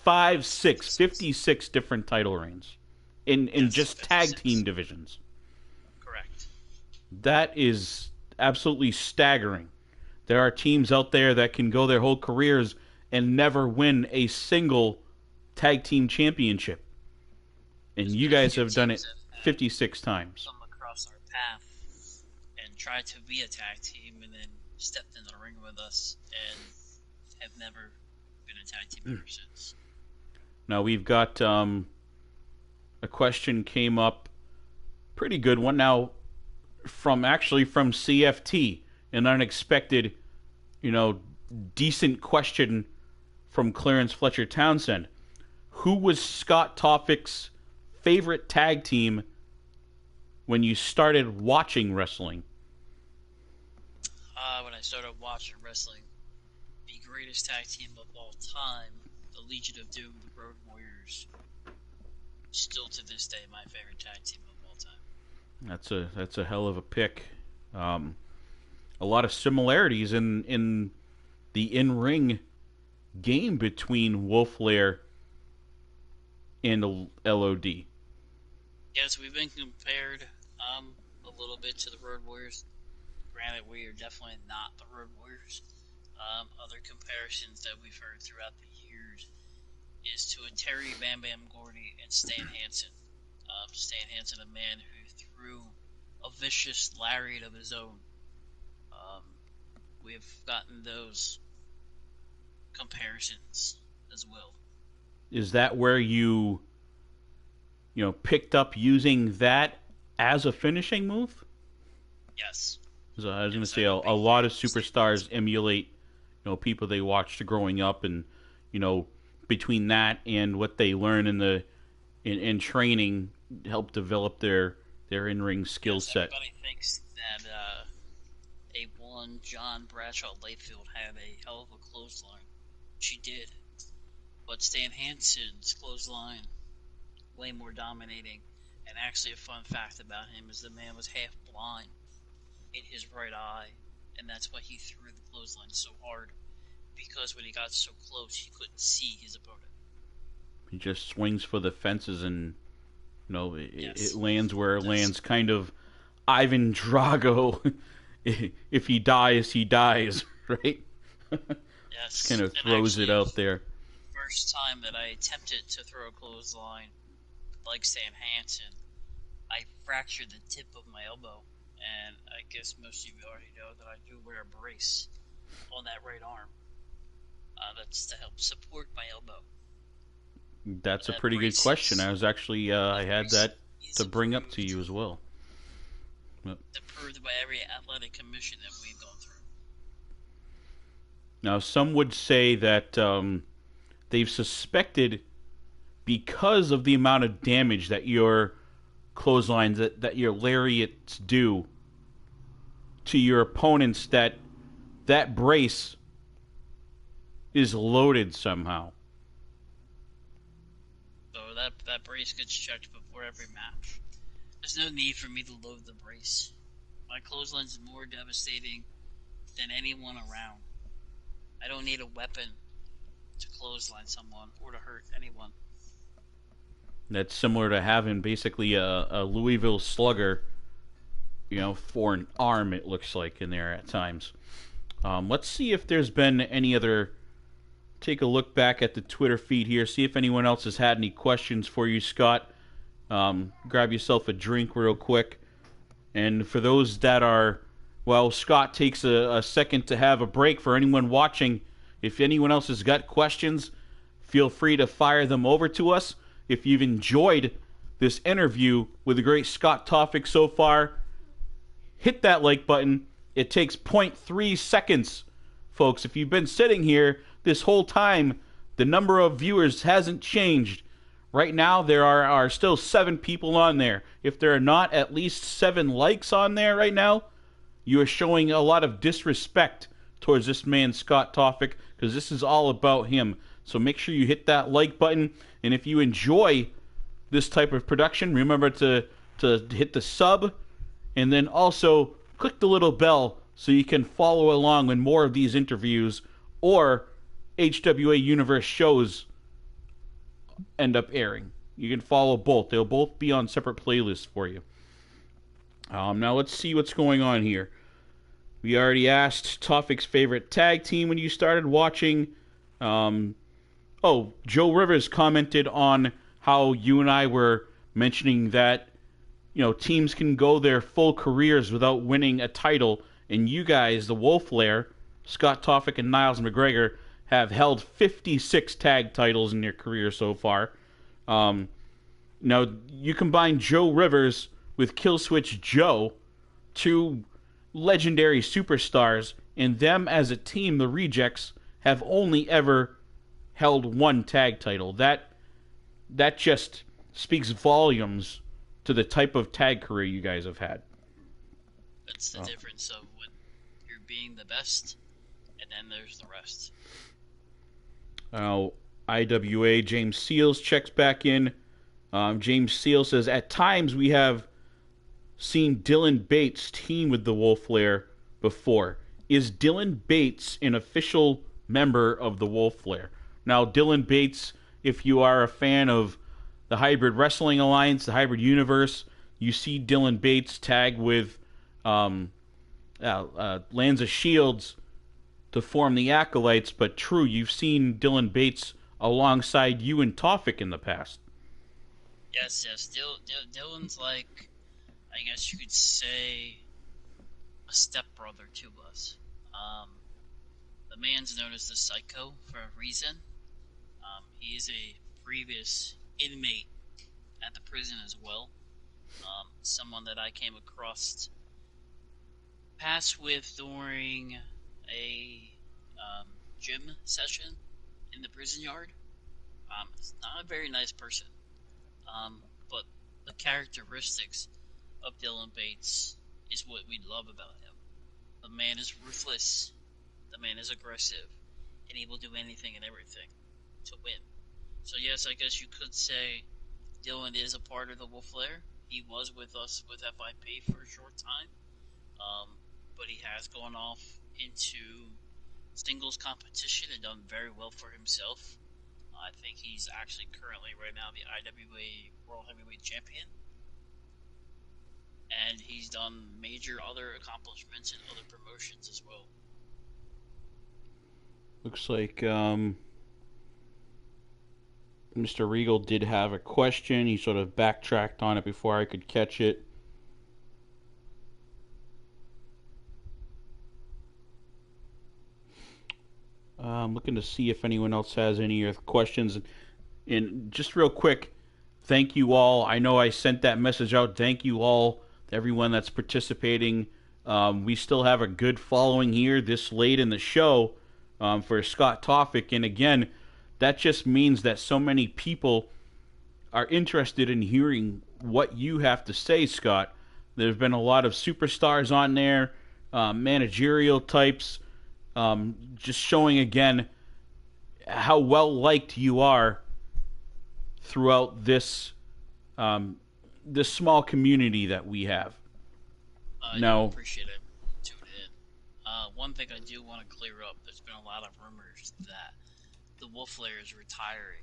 56 different title reigns in just 56. Tag team divisions. Correct. That is absolutely staggering. There are teams out there that can go their whole careers and never win a single tag team championship. And you guys have done it 56 times. Come across our path and tried to be a tag team, and then stepped in the ring with us, and have never been a tag team ever since. Now we've got a question came up, pretty good one now, from CFT, an unexpected, decent question from Clarence Fletcher Townsend. Who was Scott Tawfik's favorite tag team when you started watching wrestling? When I started watching wrestling, the greatest tag team of all time, the Legion of Doom, the Road Warriors, still to this day my favorite tag team of all time. That's a hell of a pick. A lot of similarities in the in-ring game between Wolf Lair and LOD. Yes, we've been compared a little bit to the Road Warriors. Granted, we are definitely not the Road Warriors. Other comparisons that we've heard throughout the years is to a Terry Bam Bam Gordy and Stan Hansen. Stan Hansen, a man who threw a vicious lariat of his own. We've gotten those comparisons as well. Is that where you picked up using that as a finishing move? Yes. So I was going to say a lot of superstars emulate, people they watched growing up, and between that and what they learn in training, help develop their in-ring skill set. Everybody thinks that Ep1 John Bradshaw Layfield had a hell of a clothesline. She did, but Stan Hansen's clothesline way more dominating. And actually, a fun fact about him is the man was half blind in his right eye, and that's why he threw the clothesline so hard, because when he got so close, he couldn't see his opponent. He just swings for the fences, and Yes. it lands where it lands. Kind of Ivan Drago. If he dies, he dies, right? Yes. Just kind of throws it out there. First time that I attempted to throw a clothesline like Stan Hansen, I fractured the tip of my elbow. And I guess most of you already know that I do wear a brace on that right arm. That's to help support my elbow. That's a pretty good question. I was actually, I had that to bring up to you as well. Yep. Approved by every athletic commission that we've gone through. Now, some would say that they've suspected, because of the amount of damage that your clotheslines, that your lariats do to your opponents, that brace is loaded somehow. So that brace gets checked before every match. There's no need for me to load the brace. My clothesline is more devastating than anyone around. I don't need a weapon to clothesline someone or to hurt anyone. That's similar to having basically a Louisville Slugger, for an arm, it looks like, in there at times. Let's see if there's been any other... Take a look back at the Twitter feed here, see if anyone else has had any questions for you, Scott. Grab yourself a drink real quick. And for those that are... Well, Scott takes a second to have a break. For anyone watching, if anyone else has got questions, feel free to fire them over to us. If you've enjoyed this interview with the great Scott Tawfik so far, hit that like button. It takes 0.3 seconds, folks. If you've been sitting here this whole time, the number of viewers hasn't changed. Right now, there are still 7 people on there. If there are not at least 7 likes on there right now, you are showing a lot of disrespect towards this man, Scott Tawfik, because this is all about him. So make sure you hit that like button. And if you enjoy this type of production, remember to hit the sub, and then also click the little bell so you can follow along when more of these interviews or HWA Universe shows end up airing. You can follow both. They'll both be on separate playlists for you. Now let's see what's going on here. We already asked Tawfik's favorite tag team when you started watching. Joe Rivers commented on how you and I were mentioning that, teams can go their full careers without winning a title, and you guys, the Wolf Lair, Scott Tawfik and Niles Mcgregor, have held 56 tag titles in their career so far. Now, you combine Joe Rivers with Killswitch Joe, 2 legendary superstars, and them as a team, the Rejects, have only ever held 1 tag title. That just speaks volumes to the type of tag career you guys have had. That's the difference of when you're being the best, and then there's the rest. IWA James Seals checks back in. James Seals says, at times we have seen Dylan Bates team with the Wolf Lair before. Is Dylan Bates an official member of the Wolf Lair? Now, Dylan Bates, if you are a fan of the Hybrid Wrestling Alliance, the Hybrid Universe, you see Dylan Bates tag with lands of shields to form the Acolytes, but true, you've seen Dylan Bates alongside you and Tawfik in the past. Yes, yes. Dylan's like, I guess you could say, a stepbrother to us. Um, the man's known as the Psycho for a reason. He is a previous inmate at the prison as well. Someone that I came across pass with during a gym session in the prison yard. He's not a very nice person, but the characteristics of Dylan Bates is what we love about him. The man is ruthless, the man is aggressive, and he will do anything and everything to win. So yes, I guess you could say Dylan is a part of the Wolf Lair. He was with us with FIP for a short time, but he has gone off into singles competition and done very well for himself. I think he's actually currently right now the IWA World Heavyweight Champion, and he's done major other accomplishments in other promotions as well. Looks like Mr. Regal did have a question. He sort of backtracked on it before I could catch it. I'm looking to see if anyone else has any other questions. And just real quick, thank you all. I know I sent that message out. Thank you all, everyone that's participating. We still have a good following here this late in the show for Scott Tawfik. And again, that just means that so many people are interested in hearing what you have to say, Scott. There's been a lot of superstars on there, managerial types, just showing again how well liked you are throughout this this small community that we have. I appreciate it. Tune in. One thing I do want to clear up: there's been a lot of rumors that the Wolf Lair is retiring.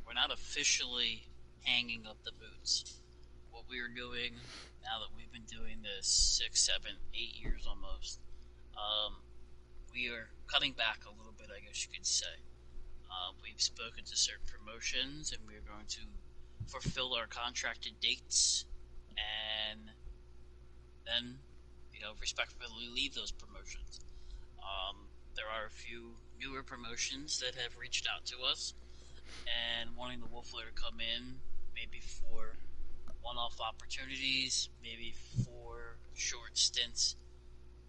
We're not officially hanging up the boots. What we are doing now that we've been doing this 6, 7, 8 years almost, we are cutting back a little bit, I guess you could say. We've spoken to certain promotions, and we're going to fulfill our contracted dates, and then, respectfully leave those promotions. There are a few newer promotions that have reached out to us and wanting the Wolf Lair to come in, maybe for one-off opportunities, maybe for short stints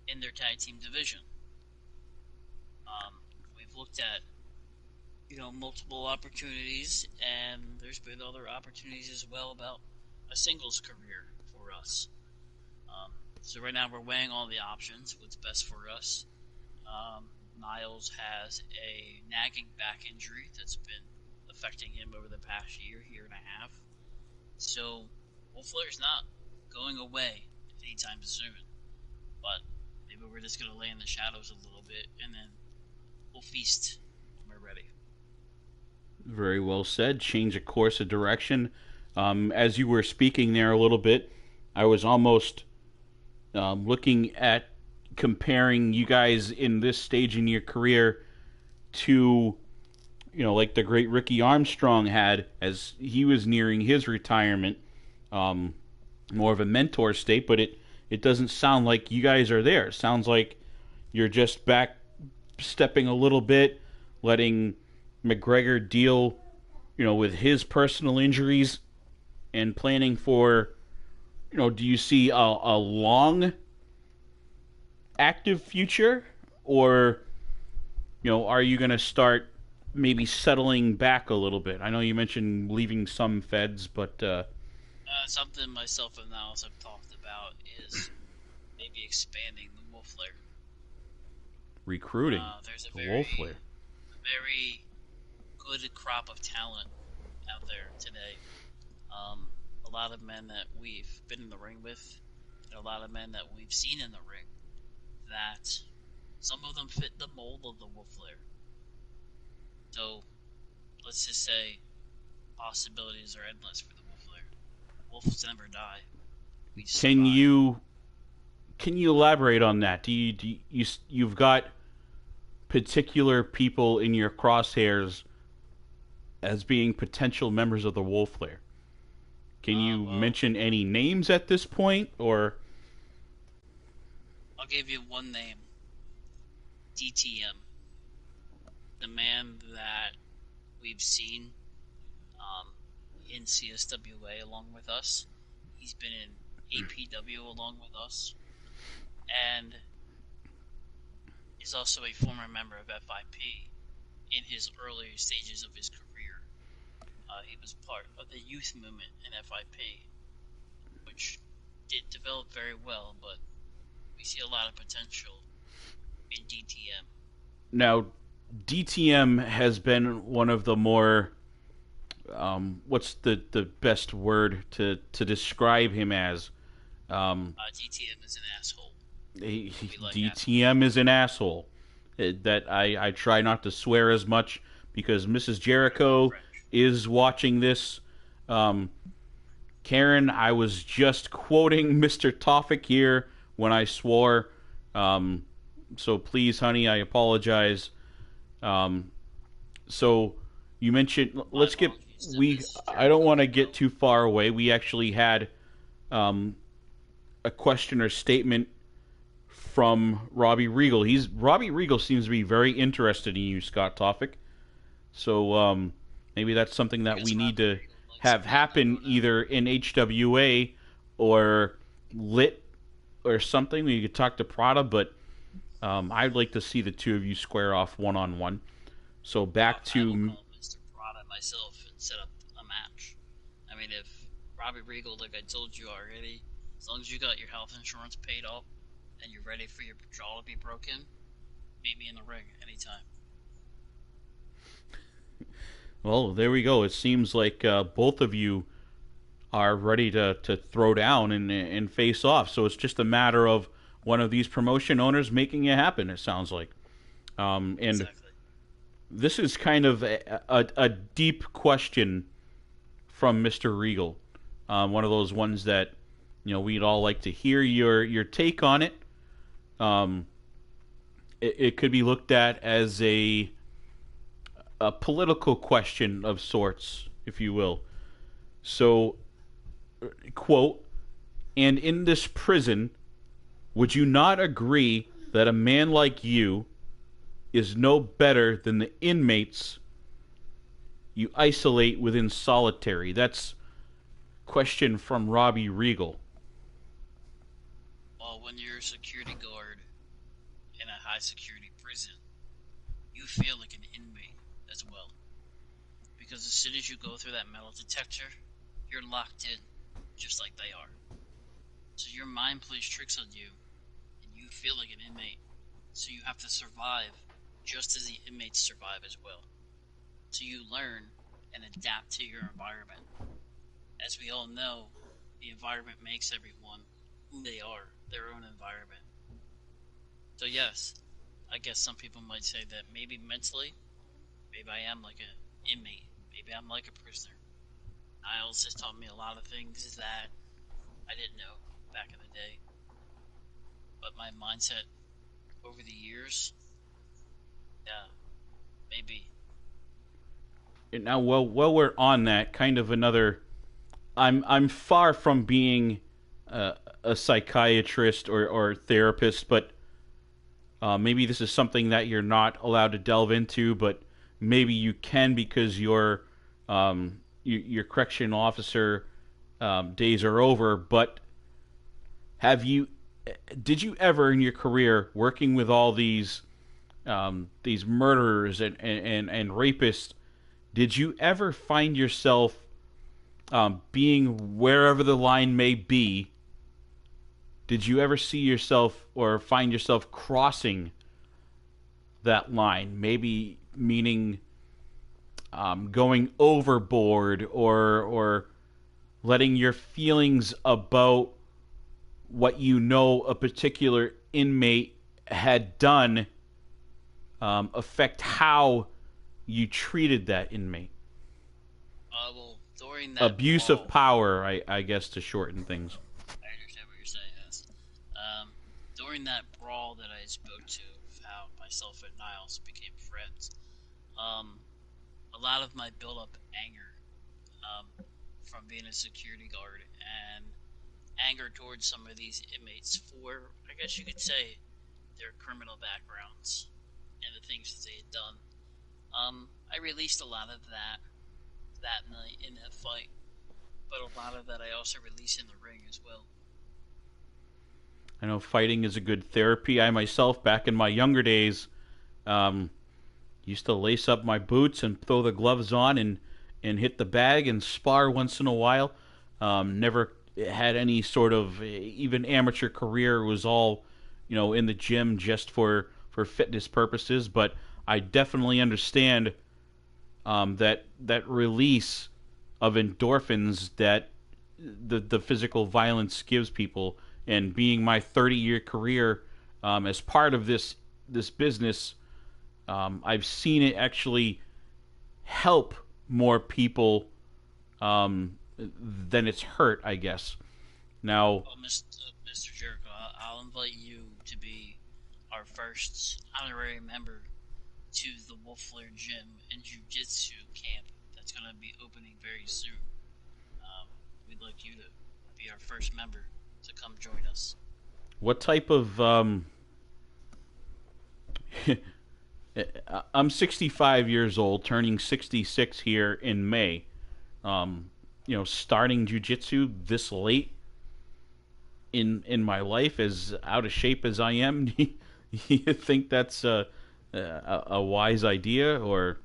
in their tag team division. We've looked at multiple opportunities, and there's been other opportunities as well about a singles career for us. So right now we're weighing all the options, what's best for us. Niles has a nagging back injury that's been affecting him over the past year and a half. So Wolf Lair's not going away anytime soon. But maybe we're just going to lay in the shadows a little bit, and then we'll feast when we're ready. Very well said. Change of course of direction. As you were speaking there a little bit, I was almost looking at comparing you guys in this stage in your career to, like the great Ricky Armstrong had as he was nearing his retirement. More of a mentor state, but it doesn't sound like you guys are there. It sounds like you're just back stepping a little bit, letting McGregor deal, with his personal injuries and planning for, do you see a long active future, or, are you going to start maybe settling back a little bit? I know you mentioned leaving some feds, but something myself and Niles have talked about is maybe expanding the Wolf Lair. Recruiting there's the Wolf Lair. Very good crop of talent out there today. A lot of men that we've been in the ring with, and a lot of men that we've seen in the ring, that some of them fit the mold of the Wolf Lair. So, let's just say possibilities are endless for the Wolf Lair. Wolves never die. We survive. Can you elaborate on that? You've got particular people in your crosshairs as being potential members of the Wolf Lair? Can you mention any names at this point, or? I'll give you one name. DTM. The man that we've seen in CSWA along with us. He's been in APW along with us. And is also a former member of FIP in his earlier stages of his career. He was part of the youth movement in FIP, which did develop very well, but we see a lot of potential in DTM. Now, DTM has been one of the more, what's the best word to describe him as? DTM is an asshole. DTM is an asshole. That I try not to swear as much because Mrs. Jericho is watching this. Karen, I was just quoting Mr. Tawfik here when I swore. So please, honey, I apologize. So you mentioned, I don't want to get too far away. We actually had a question or statement from Robbie Regal. Robbie Regal seems to be very interested in you, Scott Tawfik. So maybe that's something that we need to have happen either in HWA or Lit or something. We could talk to Prada, but I'd like to see the two of you square off one-on-one. So back to... I will call Mr. Prada myself and set up a match. I mean, if Robbie Regal, like I told you already, as long as you got your health insurance paid off and you're ready for your jaw to be broken, meet me in the ring anytime. Well, there we go. It seems like both of you are ready to throw down and face off. So it's just a matter of one of these promotion owners making it happen, it sounds like. And exactly. This is kind of a deep question from Mr. Regal. One of those ones that, we'd all like to hear your take on it. It could be looked at as a political question of sorts, if you will. So, quote, "And in this prison, would you not agree that a man like you is no better than the inmates you isolate within solitary?" That's a question from Robbie Regal. Well, when you're a security guard in a high security prison, you feel like an inmate as well. Because as soon as you go through that metal detector, you're locked in, just like they are. So your mind plays tricks on you, and you feel like an inmate. So you have to survive just as the inmates survive as well. So you learn and adapt to your environment. As we all know, the environment makes everyone who they are, their own environment. So yes, I guess some people might say that maybe mentally, maybe I am like an inmate, maybe I'm like a prisoner. Niles has taught me a lot of things that I didn't know back in the day. But my mindset over the years, yeah, maybe. And now, while we're on that, kind of another... I'm far from being a psychiatrist or therapist, but maybe this is something that you're not allowed to delve into, but maybe you can because your correctional officer days are over. But did you ever in your career, working with all these murderers and rapists, did you ever find yourself being wherever the line may be? Did you ever see yourself or find yourself crossing that line? Maybe meaning going overboard or letting your feelings about what a particular inmate had done affect how you treated that inmate. Well, during that abuse of power, I guess, to shorten things. I understand what you're saying. Yes. during that brawl that I spoke to, how myself and Niles became friends, a lot of my built-up anger from being a security guard and anger towards some of these inmates for, I guess you could say, their criminal backgrounds and the things that they had done. I released a lot of that night in that fight, but a lot of that I also released in the ring as well. I know fighting is a good therapy. I myself, back in my younger days, used to lace up my boots and throw the gloves on and hit the bag and spar once in a while. Never had any sort of even amateur career. It was all, in the gym just for fitness purposes. But I definitely understand that release of endorphins that the physical violence gives people. And being my 30-year career as part of this business, I've seen it actually help more people than it's hurt, I guess. Now, Well, Mr. Jericho, I'll invite you to be our first honorary member to the Wolf Lair gym and Jiu-Jitsu camp that's going to be opening very soon. We'd like you to be our first member to come join us. what type of I'm 65 years old, turning 66 here in May. Starting jiu-jitsu this late in my life, as out of shape as I am, do you think that's a wise idea, or?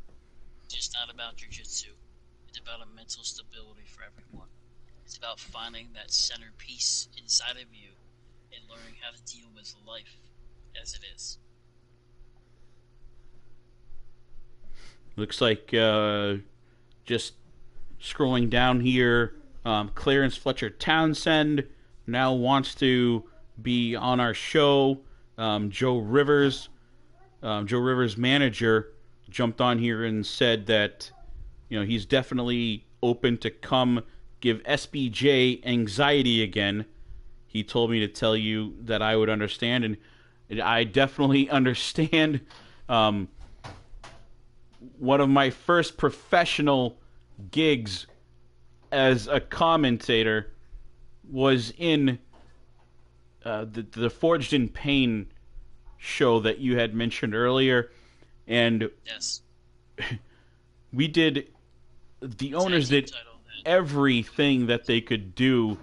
It's just not about jiu-jitsu. It's about a mental stability for everyone. It's about finding that centerpiece inside of you and learning how to deal with life as it is. Looks like just scrolling down here, Clarence Fletcher Townsend now wants to be on our show. Joe Rivers' manager, jumped on here and said that he's definitely open to come give SBJ anxiety again. He told me to tell you that I would understand, and I definitely understand. One of my first professional gigs as a commentator was in the Forged in Pain show that you had mentioned earlier, and Yes. we did. The owners did everything that they could do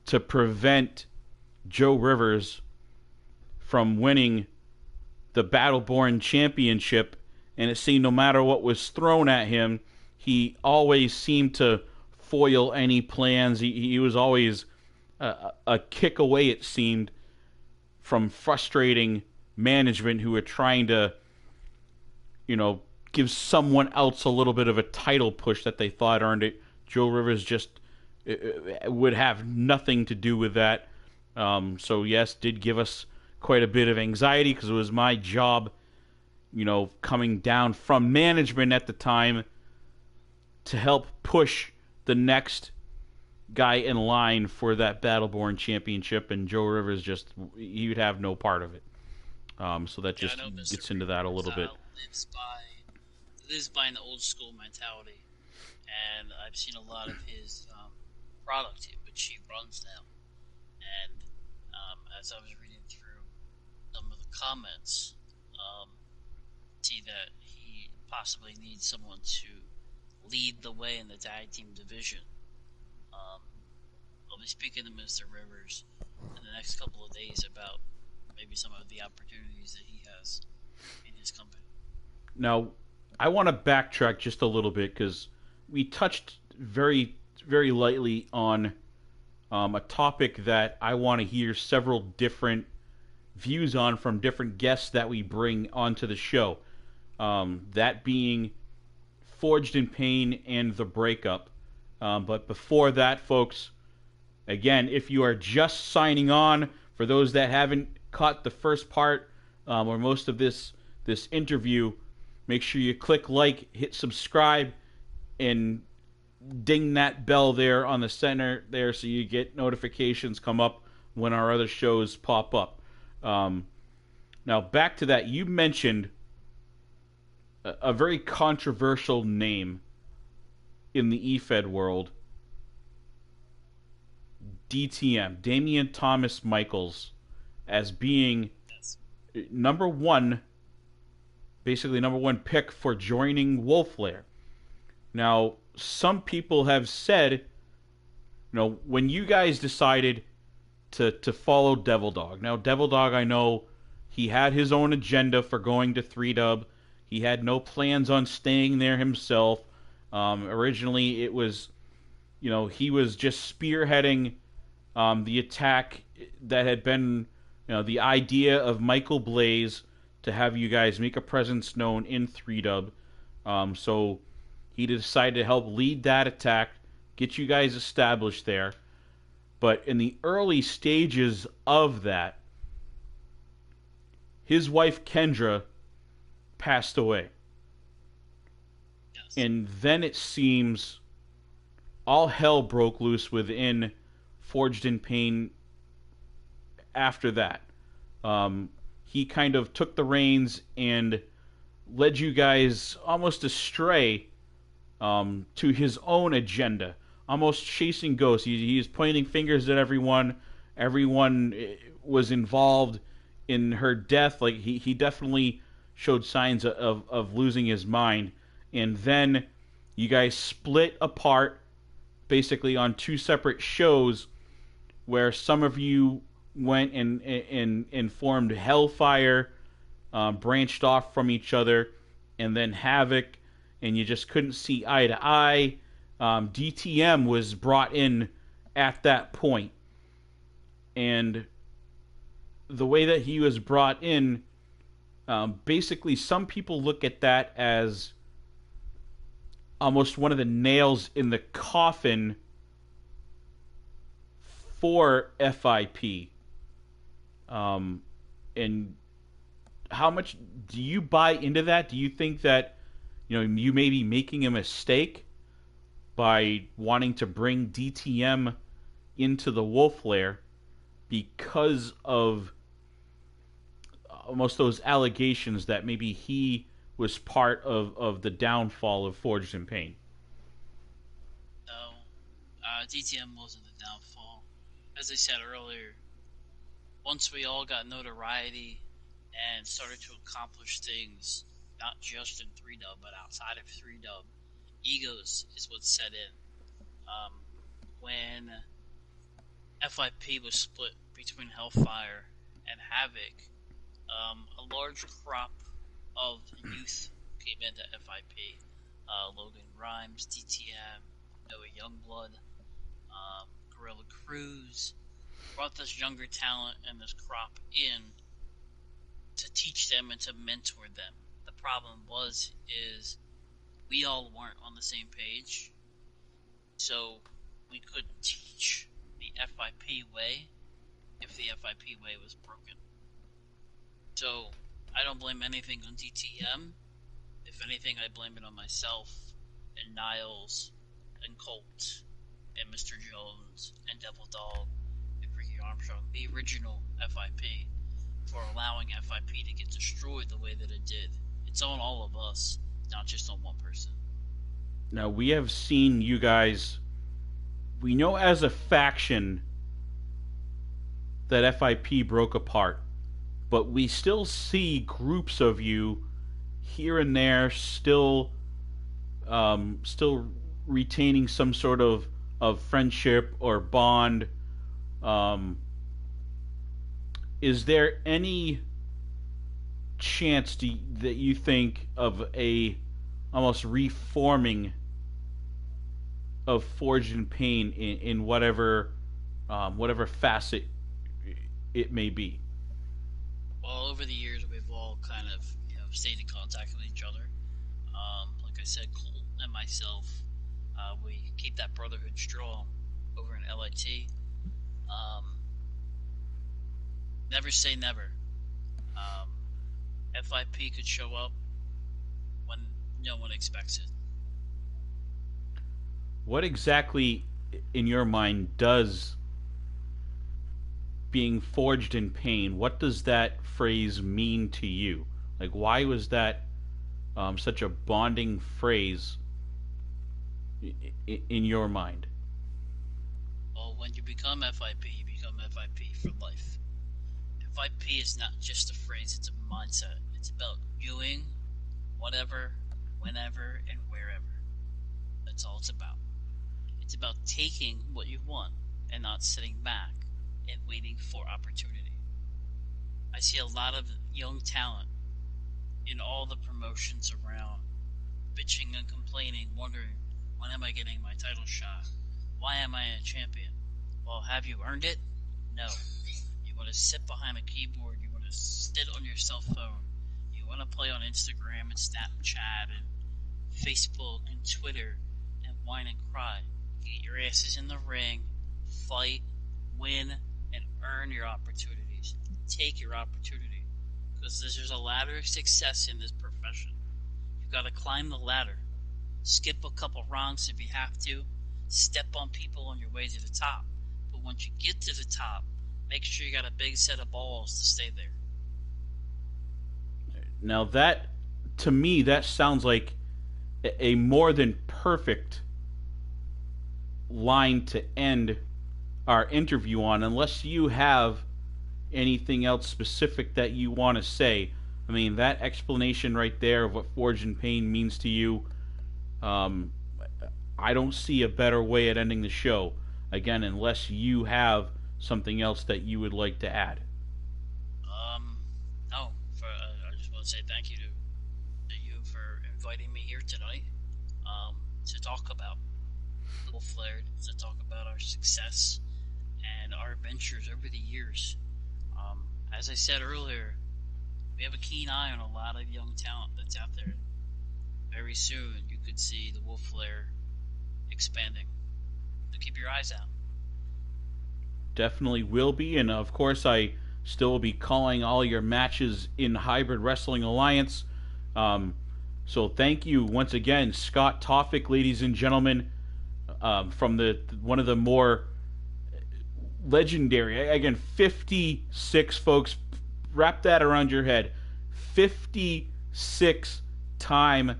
to prevent Joe Rivers from winning the Battleborn Championship, and it seemed no matter what was thrown at him, he always seemed to foil any plans. He was always a kick away, it seemed, from frustrating management who were trying to, give someone else a little bit of a title push that they thought earned it. Joe Rivers just would have nothing to do with that. So yes, did give us quite a bit of anxiety because it was my job, coming down from management at the time to help push the next guy in line for that Battleborn Championship, and Joe Rivers he would have no part of it. So that just gets into that a little bit. Lives by an old school mentality, and I've seen a lot of his product, which he runs now. And as I was reading through some of the comments, see that he possibly needs someone to lead the way in the tag team division. I'll be speaking to Mr. Rivers in the next couple of days about maybe some of the opportunities that he has in his company. Now, I want to backtrack just a little bit because we touched very, very lightly on a topic that I want to hear several different views on from different guests that we bring onto the show. That being Forged in Pain and the breakup. But before that, folks, again, if you are just signing on, for those that haven't caught the first part or most of this interview, make sure you click like, hit subscribe, and ding that bell there on the center there so you get notifications come up when our other shows pop up. Um, Now, back to that, you mentioned a very controversial name in the EFED world, DTM, Damian Thomas Michaels, as being Yes. number one, basically number one pick for joining Wolf Lair. Now, some people have said, when you guys decided to follow Devil Dog. Now, Devil Dog, I know he had his own agenda for going to 3 Dub. He had no plans on staying there himself. Originally, it was, he was just spearheading the attack that had been, the idea of Michael Blaze to have you guys make a presence known in 3Dub. So he decided to help lead that attack, get you guys established there. But in the early stages of that, his wife Kendra passed away. Yes. And then it seems all hell broke loose within Forged in Pain after that. He kind of took the reins and led you guys almost astray to his own agenda, almost chasing ghosts. He's pointing fingers at everyone. Everyone was involved in her death. Like he definitely showed signs of losing his mind. And then you guys split apart, basically on 2 separate shows, where some of you went and formed Hellfire, branched off from each other, and then Havoc, and you just couldn't see eye to eye. DTM was brought in at that point, and the way that he was brought in, basically, some people look at that as almost one of the nails in the coffin for FIP. And how much do you buy into that? Do you think that you may be making a mistake by wanting to bring DTM into the Wolf Lair because of almost those allegations that maybe he was part of the downfall of Forged in Pain? No, DTM wasn't the downfall. As I said earlier, once we all got notoriety and started to accomplish things, not just in 3Dub, but outside of 3Dub, egos is what set in. When FIP was split between Hellfire and Havoc, a large crop of youth came into FIP. Logan Rhymes, DTM, Noah Youngblood, Gorilla Cruz brought this younger talent and this crop in to teach them and to mentor them. The problem is we all weren't on the same page, so we couldn't teach the FIP way if the FIP way was broken. So I don't blame anything on DTM. If anything, I blame it on myself and Niles and Colt and Mr. Jones and Devil Dog and Ricky Armstrong, the original FIP, for allowing FIP to get destroyed the way that it did. It's on all of us, not just on one person. Now, we have seen you guys, we know as a faction that FIP broke apart, but we still see groups of you here and there still retaining some sort of friendship or bond. Is there any chance that you think of a almost reforming of Forged in Pain in whatever facet it may be? Well, over the years, we've all kind of stayed in contact with each other. Like I said, Colt and myself, we keep that brotherhood strong over in LIT. Never say never. FIP could show up when no one expects it. What exactly, in your mind, does being forged in pain. What does that phrase mean to you? Like, why was that such a bonding phrase in your mind? Well, when you become FIP, you become FIP for life. FIP is not just a phrase, it's a mindset. It's about doing whatever, whenever, and wherever. That's all it's about. It's about taking what you want and not sitting back and waiting for opportunity. I see a lot of young talent in all the promotions around, bitching and complaining, wondering, when am I getting my title shot? Why am I a champion? Well, have you earned it? No. You want to sit behind a keyboard, you want to sit on your cell phone, you want to play on Instagram and Snapchat and Facebook and Twitter and whine and cry. Get your asses in the ring, fight, win, and earn your opportunities. Take your opportunity. Because there's a ladder of success in this profession. You've got to climb the ladder. Skip a couple rungs if you have to. Step on people on your way to the top. But once you get to the top, make sure you got a big set of balls to stay there. Now that, to me, that sounds like a more than perfect line to end our interview on, unless you have anything else specific that you want to say. I mean, that explanation right there of what Forged in Pain means to you, I don't see a better way at ending the show. Again, unless you have something else that you would like to add. No. I just want to say thank you to you for inviting me here tonight to talk about Wolf Lair, to talk about our success and our adventures over the years. As I said earlier, we have a keen eye on a lot of young talent that's out there. Very soon, you could see the Wolf Lair expanding. So keep your eyes out. Definitely will be, and of course, I still will be calling all your matches in Hybrid Wrestling Alliance. So thank you once again, Scott Tawfik, ladies and gentlemen, from one of the more legendary, again, 56 folks, wrap that around your head, 56-time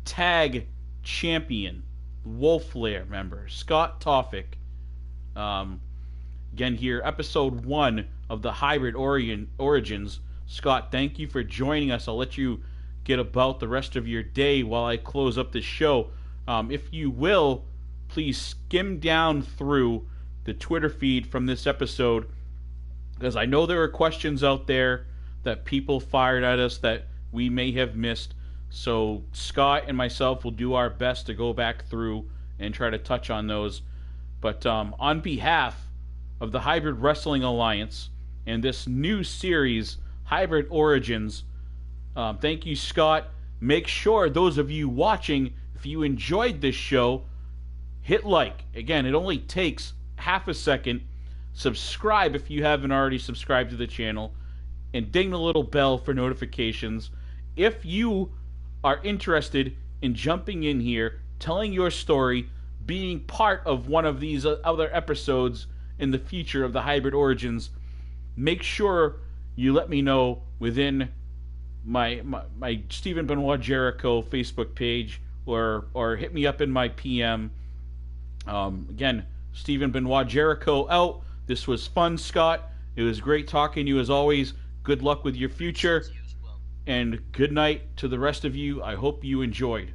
tag champion, Wolf Lair member, Scott Tawfik. Again here, episode 1 of the Hybrid Origins. Scott, thank you for joining us. I'll let you get about the rest of your day while I close up this show. If you will, please skim down through the Twitter feed from this episode, because I know there are questions out there that people fired at us that we may have missed. So Scott and myself will do our best to go back through and try to touch on those. But on behalf of the Hybrid Wrestling Alliance and this new series, Hybrid Origins, thank you, Scott. Make sure, those of you watching, if you enjoyed this show, hit like. Again, it only takes half a second. Subscribe if you haven't already subscribed to the channel, and ding the little bell for notifications. If you are interested in jumping in here, telling your story, being part of one of these other episodes in the future of the Hybrid Origins, make sure you let me know within my Stephen Benoit Jericho Facebook page, or hit me up in my PM. Again, Stephen Benoit Jericho out. This was fun, Scott. It was great talking to you as always. Good luck with your future. And good night to the rest of you. I hope you enjoyed.